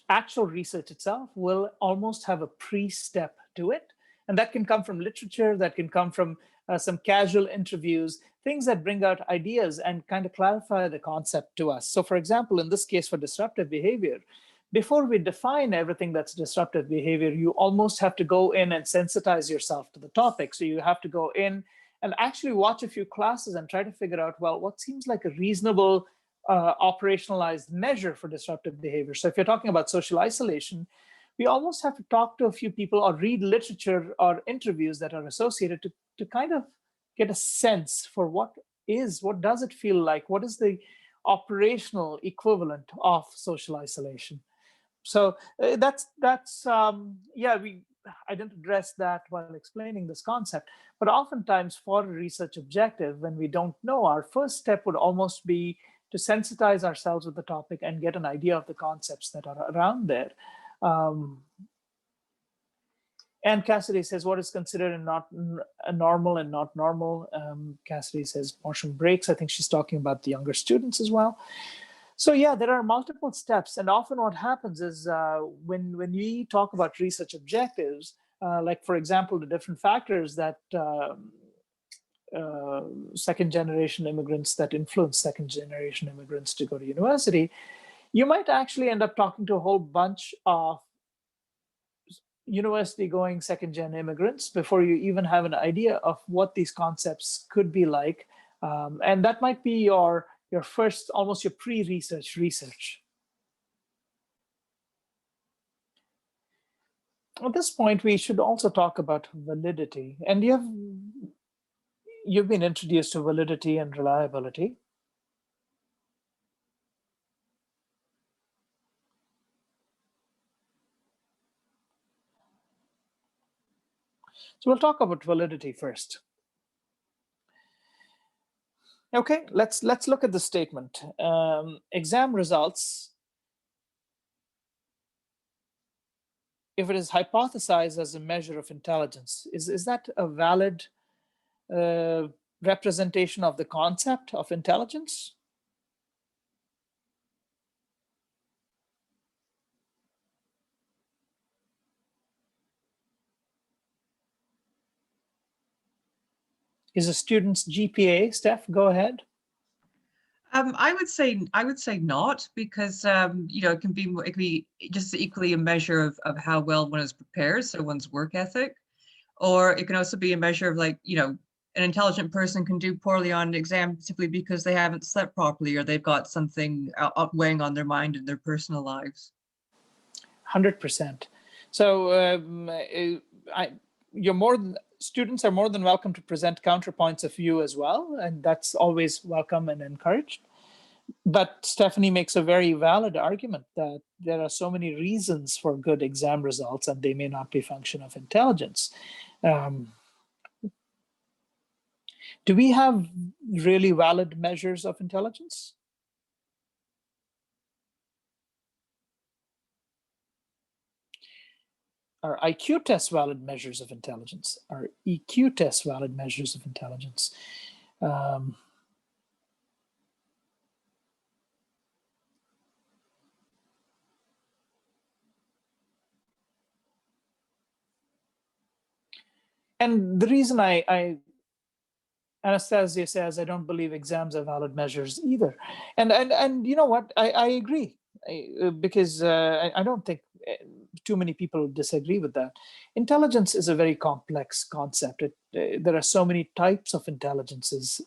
actual research itself will almost have a pre-step to it, and that can come from literature, that can come from some casual interviews, things that bring out ideas and kind of clarify the concept to us. So, for example, in this case for disruptive behavior, before we define everything that's disruptive behavior, you almost have to go in and sensitize yourself to the topic. So you have to go in and actually watch a few classes and try to figure out, well, what seems like a reasonable operationalized measure for disruptive behavior. So if you're talking about social isolation, we almost have to talk to a few people or read literature or interviews that are associated to kind of get a sense for what does it feel like? What is the operational equivalent of social isolation? So I didn't address that while explaining this concept, but oftentimes for a research objective, when we don't know, our first step would almost be to sensitize ourselves with the topic and get an idea of the concepts that are around there. And Cassidy says, what is considered a normal and not normal? Cassidy says portion breaks. I think she's talking about the younger students as well. So yeah, there are multiple steps. And often what happens is when we talk about research objectives, like for example, the different factors that second generation immigrants that influence second generation immigrants to go to university, you might actually end up talking to a whole bunch of university going second gen immigrants before you even have an idea of what these concepts could be like. And that might be your first, almost your pre-research research. At this point, we should also talk about validity. And you've been introduced to validity and reliability. So we'll talk about validity first. Okay, let's look at the statement. Exam results if it is hypothesized as a measure of intelligence, is that a valid representation of the concept of intelligence? Is a student's GPA, Steph, go ahead. I would say not, because you know, it can be just equally a measure of how well one is prepared, so one's work ethic, or it can also be a measure of, like, you know, an intelligent person can do poorly on an exam simply because they haven't slept properly, or they've got something weighing on their mind in their personal lives. 100%. So students are more than welcome to present counterpoints of view as well, and that's always welcome and encouraged. But Stephanie makes a very valid argument that there are so many reasons for good exam results, and they may not be a function of intelligence. Do we have really valid measures of intelligence? Are IQ tests valid measures of intelligence? Are EQ tests valid measures of intelligence? And the reason Anastasia says, I don't believe exams are valid measures either. And you know what, I agree, because I don't think too many people disagree with that. Intelligence is a very complex concept. There are so many types of intelligences.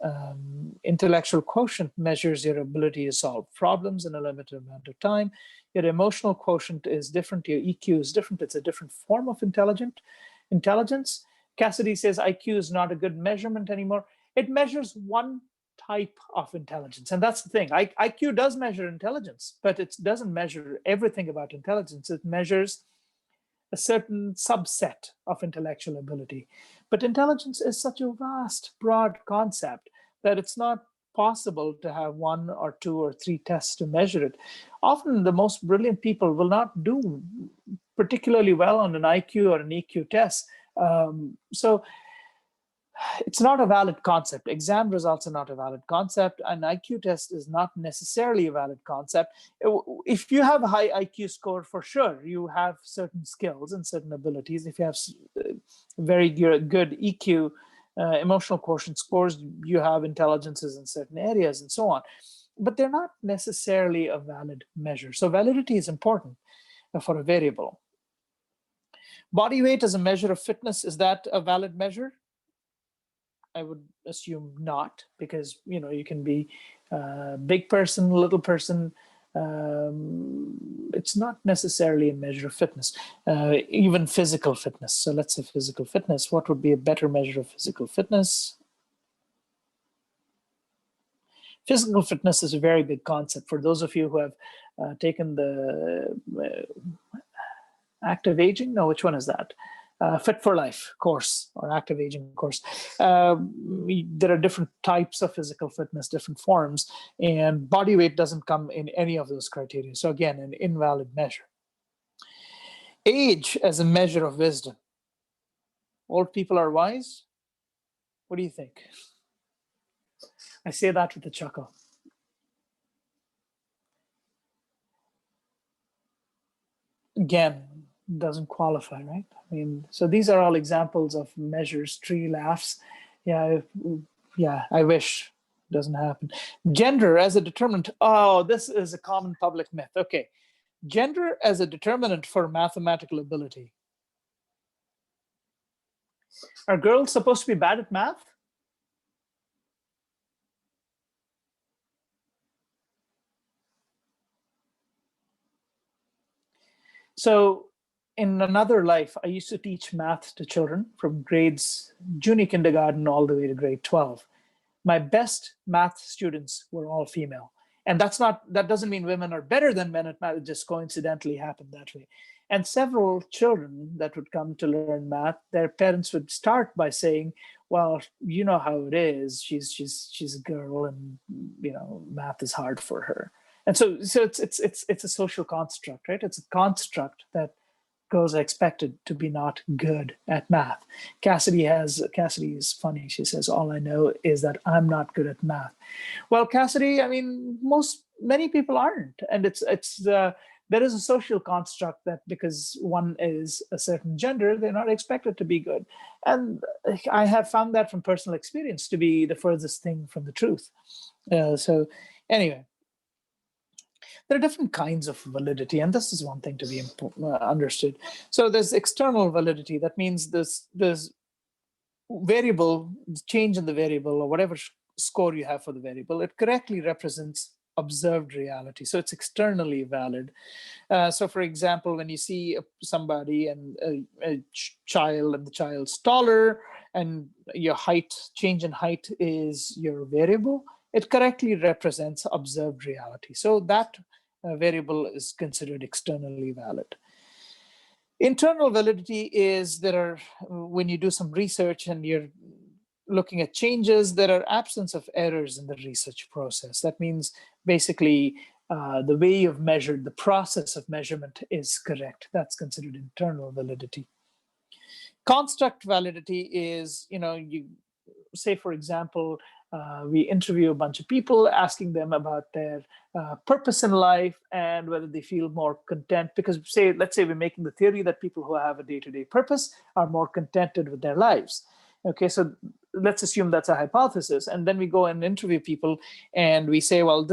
Intellectual quotient measures your ability to solve problems in a limited amount of time. Your emotional quotient is different. Your EQ is different. It's a different form of intelligence. Cassidy says IQ is not a good measurement anymore. It measures one type of intelligence. And that's the thing. IQ does measure intelligence, but it doesn't measure everything about intelligence. It measures a certain subset of intellectual ability. But intelligence is such a vast, broad concept that it's not possible to have one or two or three tests to measure it. Often the most brilliant people will not do particularly well on an IQ or an EQ test. So it's not a valid concept. Exam results are not a valid concept. An IQ test is not necessarily a valid concept. If you have a high IQ score, for sure, you have certain skills and certain abilities. If you have very good EQ, emotional quotient scores, you have intelligences in certain areas and so on. But they're not necessarily a valid measure. So validity is important for a variable. Body weight as a measure of fitness, is that a valid measure? I would assume not, because you can be a big person, little person. It's not necessarily a measure of fitness, even physical fitness. So let's say physical fitness. What would be a better measure of physical fitness? Physical fitness is a very big concept. For those of you who have taken the active aging, no, which one is that? Fit for Life course or active aging course. There are different types of physical fitness, different forms, and body weight doesn't come in any of those criteria. So again, an invalid measure. Age as a measure of wisdom. Old people are wise. What do you think? I say that with a chuckle. Again, doesn't qualify, right? I mean, so these are all examples of measures. Tree laughs. Yeah, I wish it doesn't happen. Gender as a determinant. Oh, this is a common public myth. Okay, gender as a determinant for mathematical ability. Are girls supposed to be bad at math? So in another life, I used to teach math to children from grades junior kindergarten all the way to grade 12. My best math students were all female. And that doesn't mean women are better than men at math. It just coincidentally happened that way. And several children that would come to learn math, their parents would start by saying, well, you know how it is. She's a girl, and math is hard for her. And so it's a social construct, right? It's a construct that girls are expected to be not good at math. Cassidy is funny. She says, all I know is that I'm not good at math. Well, Cassidy, I mean, many people aren't. And there is a social construct that because one is a certain gender, they're not expected to be good. And I have found that from personal experience to be the furthest thing from the truth. So anyway, there are different kinds of validity, and this is one thing to be understood. So there's external validity. That means there's variable, change in the variable or whatever score you have for the variable, it correctly represents observed reality. So it's externally valid. So for example, when you see somebody and a child and the child's taller and your height, change in height is your variable, it correctly represents observed reality. So that variable is considered externally valid. Internal validity is when you do some research and you're looking at changes, there are absence of errors in the research process. That means basically the way you've measured, the process of measurement is correct. That's considered internal validity. Construct validity is, you say, for example, we interview a bunch of people asking them about their purpose in life and whether they feel more content, because let's say we're making the theory that people who have a day-to-day purpose are more contented with their lives. Okay, so let's assume that's a hypothesis. And then we go and interview people and we say, well,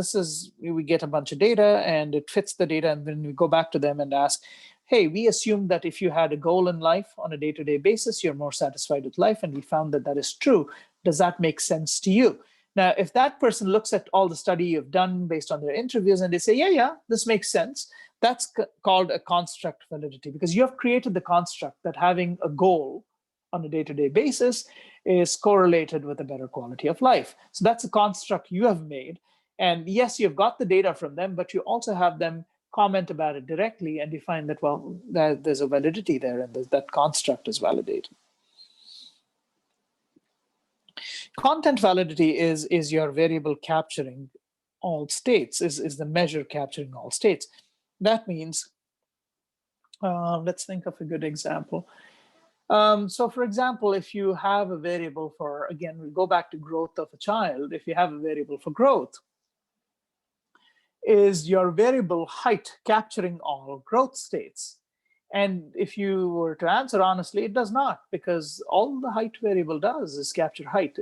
we get a bunch of data and it fits the data. And then we go back to them and ask, hey, we assume that if you had a goal in life on a day-to-day basis, you're more satisfied with life. And we found that that is true. Does that make sense to you? Now, if that person looks at all the study you've done based on their interviews and they say, yeah, this makes sense, that's called a construct validity, because you have created the construct that having a goal on a day-to-day basis is correlated with a better quality of life. So that's a construct you have made. And yes, you've got the data from them, but you also have them comment about it directly, and you find that, well, there's a validity there, and that construct is validated. Content validity is your variable capturing all states, is the measure capturing all states. That means, let's think of a good example. So for example, if you have a variable for, again, we go back to growth of a child. If you have a variable for growth, is your variable height capturing all growth states? And if you were to answer honestly, it does not, because all the height variable does is capture height.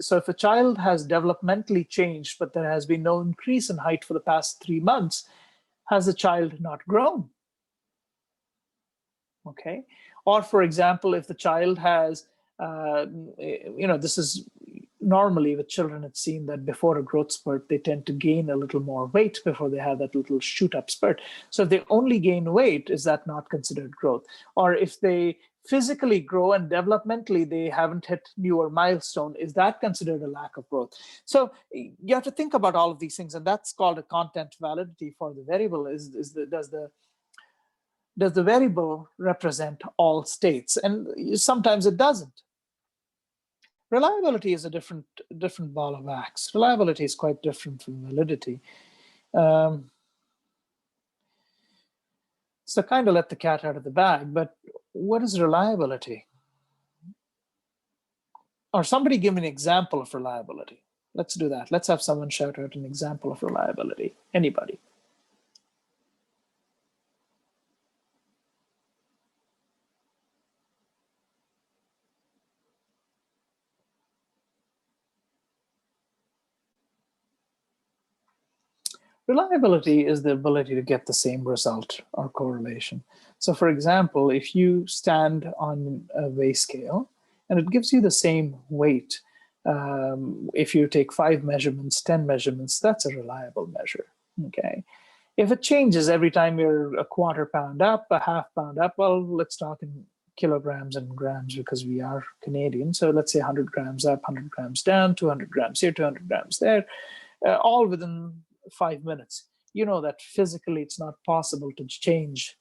So if a child has developmentally changed, but there has been no increase in height for the past 3 months, has the child not grown? Okay. Or for example, if the child has, this is normally with children, it's seen that before a growth spurt, they tend to gain a little more weight before they have that little shoot up spurt. So if they only gain weight, is that not considered growth? Or if they physically grow and developmentally they haven't hit newer milestone, is that considered a lack of growth? So you have to think about all of these things, and that's called a content validity for the variable. Does the variable represent all states? And sometimes it doesn't. Reliability is a different ball of wax. Reliability is quite different from validity. So kind of let the cat out of the bag, but what is reliability? Or somebody give me an example of reliability. Let's do that. Let's have someone shout out an example of reliability. Anybody? Reliability is the ability to get the same result or correlation. So for example, if you stand on a weigh scale and it gives you the same weight, if you take 5 measurements, 10 measurements, that's a reliable measure, okay? If it changes every time you're a quarter pound up, a half pound up, well, let's talk in kilograms and grams because we are Canadian. So let's say 100 grams up, 100 grams down, 200 grams here, 200 grams there, all within 5 minutes. You know that physically it's not possible to change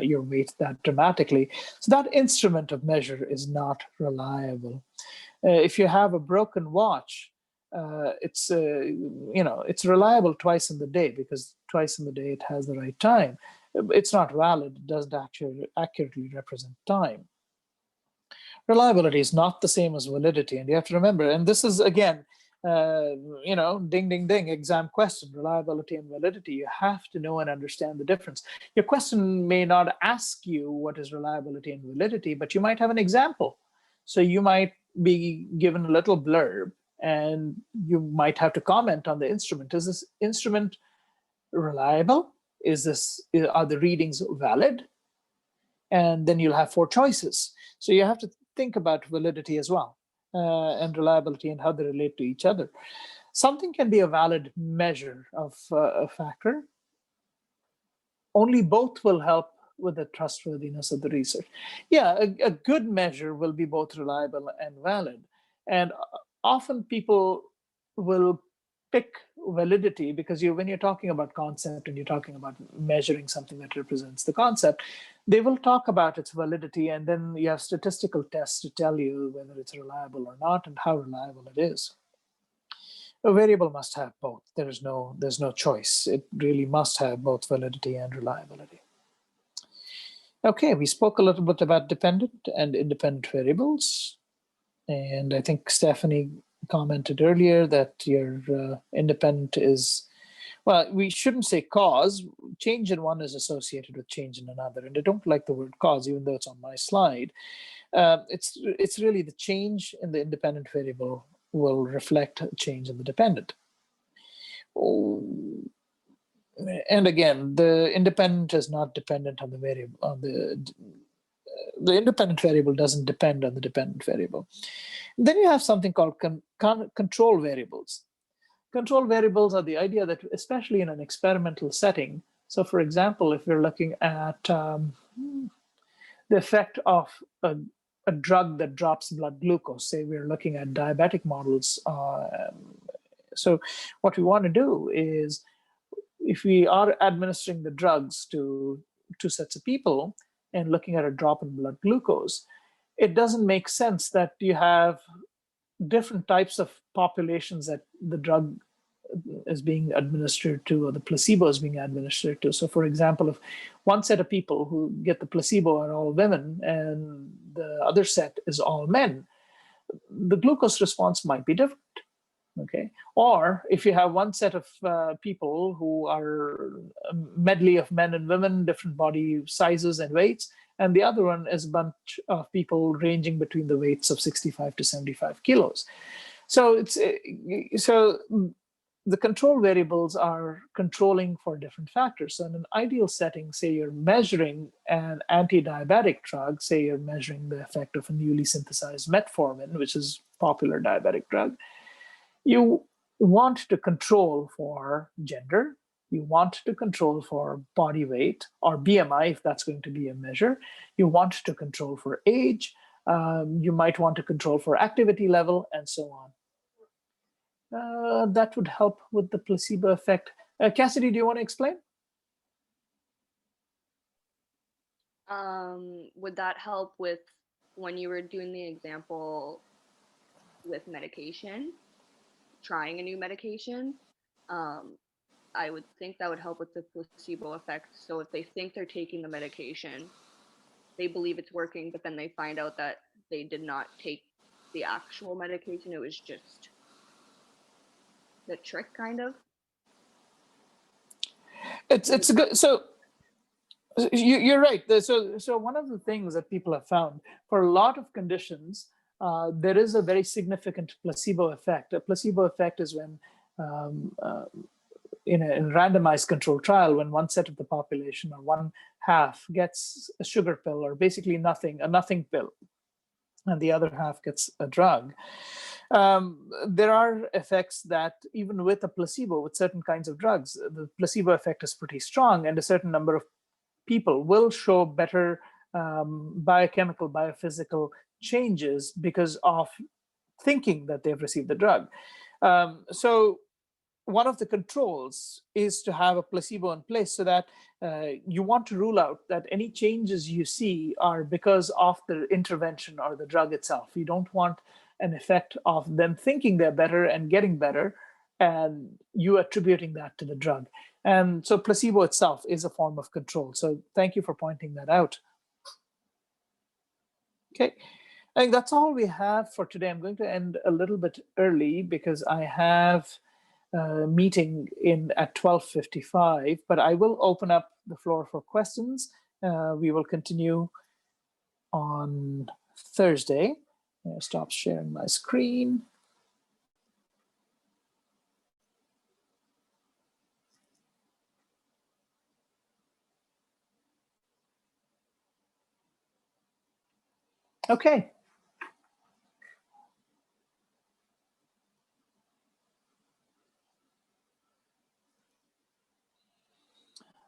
your weight that dramatically. So that instrument of measure is not reliable. If you have a broken watch, it's reliable twice in the day because twice in the day it has the right time. it's not valid. It doesn't actually accurately represent time. Reliability is not the same as validity, and you have to remember, and this is again, ding, ding, ding, exam question, reliability and validity. You have to know and understand the difference. Your question may not ask you what is reliability and validity, but you might have an example. So you might be given a little blurb and you might have to comment on the instrument. Is this instrument reliable? Are the readings valid? And then you'll have 4 choices. So you have to think about validity as well, and reliability and how they relate to each other. Something can be a valid measure of a factor. Only both will help with the trustworthiness of the research. Yeah, a good measure will be both reliable and valid. And often people will pick validity because when you're talking about concept and you're talking about measuring something that represents the concept, they will talk about its validity, and then you have statistical tests to tell you whether it's reliable or not and how reliable it is. A variable must have both. There's no choice. It really must have both validity and reliability. Okay, we spoke a little bit about dependent and independent variables. And I think Stephanie commented earlier that your independent is, well, we shouldn't say cause. Change in one is associated with change in another. And I don't like the word cause, even though it's on my slide. It's really the change in the independent variable will reflect a change in the dependent. And again, the independent is not dependent on the variable. The independent variable doesn't depend on the dependent variable. Then you have something called control variables. Control variables are the idea that, especially in an experimental setting, so for example, if we're looking at the effect of a drug that drops blood glucose, say we're looking at diabetic models. So what we want to do is, if we are administering the drugs to 2 sets of people and looking at a drop in blood glucose, it doesn't make sense that you have different types of populations that the drug is being administered to or the placebo is being administered to. So for example, if one set of people who get the placebo are all women and the other set is all men, the glucose response might be different. Okay, or if you have one set of people who are a medley of men and women, different body sizes and weights, and the other one is a bunch of people ranging between the weights of 65 to 75 kilos. So the control variables are controlling for different factors. So in an ideal setting, say you're measuring an anti-diabetic drug, say you're measuring the effect of a newly synthesized metformin, which is a popular diabetic drug, you want to control for gender, you want to control for body weight or BMI, if that's going to be a measure, you want to control for age, you might want to control for activity level, and so on. That would help with the placebo effect. Cassidy, do you want to explain? Would that help with when you were doing the example with medication? Trying a new medication, I would think that would help with the placebo effect. So if they think they're taking the medication, they believe it's working, but then they find out that they did not take the actual medication. It was just the trick, kind of. It's good. So you're right. So one of the things that people have found for a lot of conditions, there is a very significant placebo effect. A placebo effect is when, in a randomized controlled trial, when one set of the population or one half gets a sugar pill or basically a nothing pill, and the other half gets a drug. There are effects that even with a placebo, with certain kinds of drugs, the placebo effect is pretty strong, and a certain number of people will show better biochemical, biophysical changes because of thinking that they've received the drug. So one of the controls is to have a placebo in place so that you want to rule out that any changes you see are because of the intervention or the drug itself. You don't want an effect of them thinking they're better and getting better and you attributing that to the drug. And so placebo itself is a form of control. So thank you for pointing that out. Okay, I think that's all we have for today. I'm going to end a little bit early because I have a meeting at 12:55, but I will open up the floor for questions. We will continue on Thursday. Stop sharing my screen. Okay.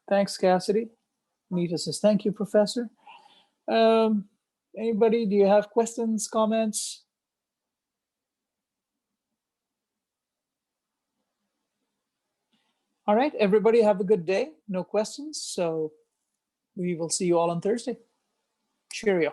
Thanks, Cassidy. Nita says, thank you, Professor. Anybody, do you have questions, comments? All right, everybody have a good day. No questions. So we will see you all on Thursday. Cheerio.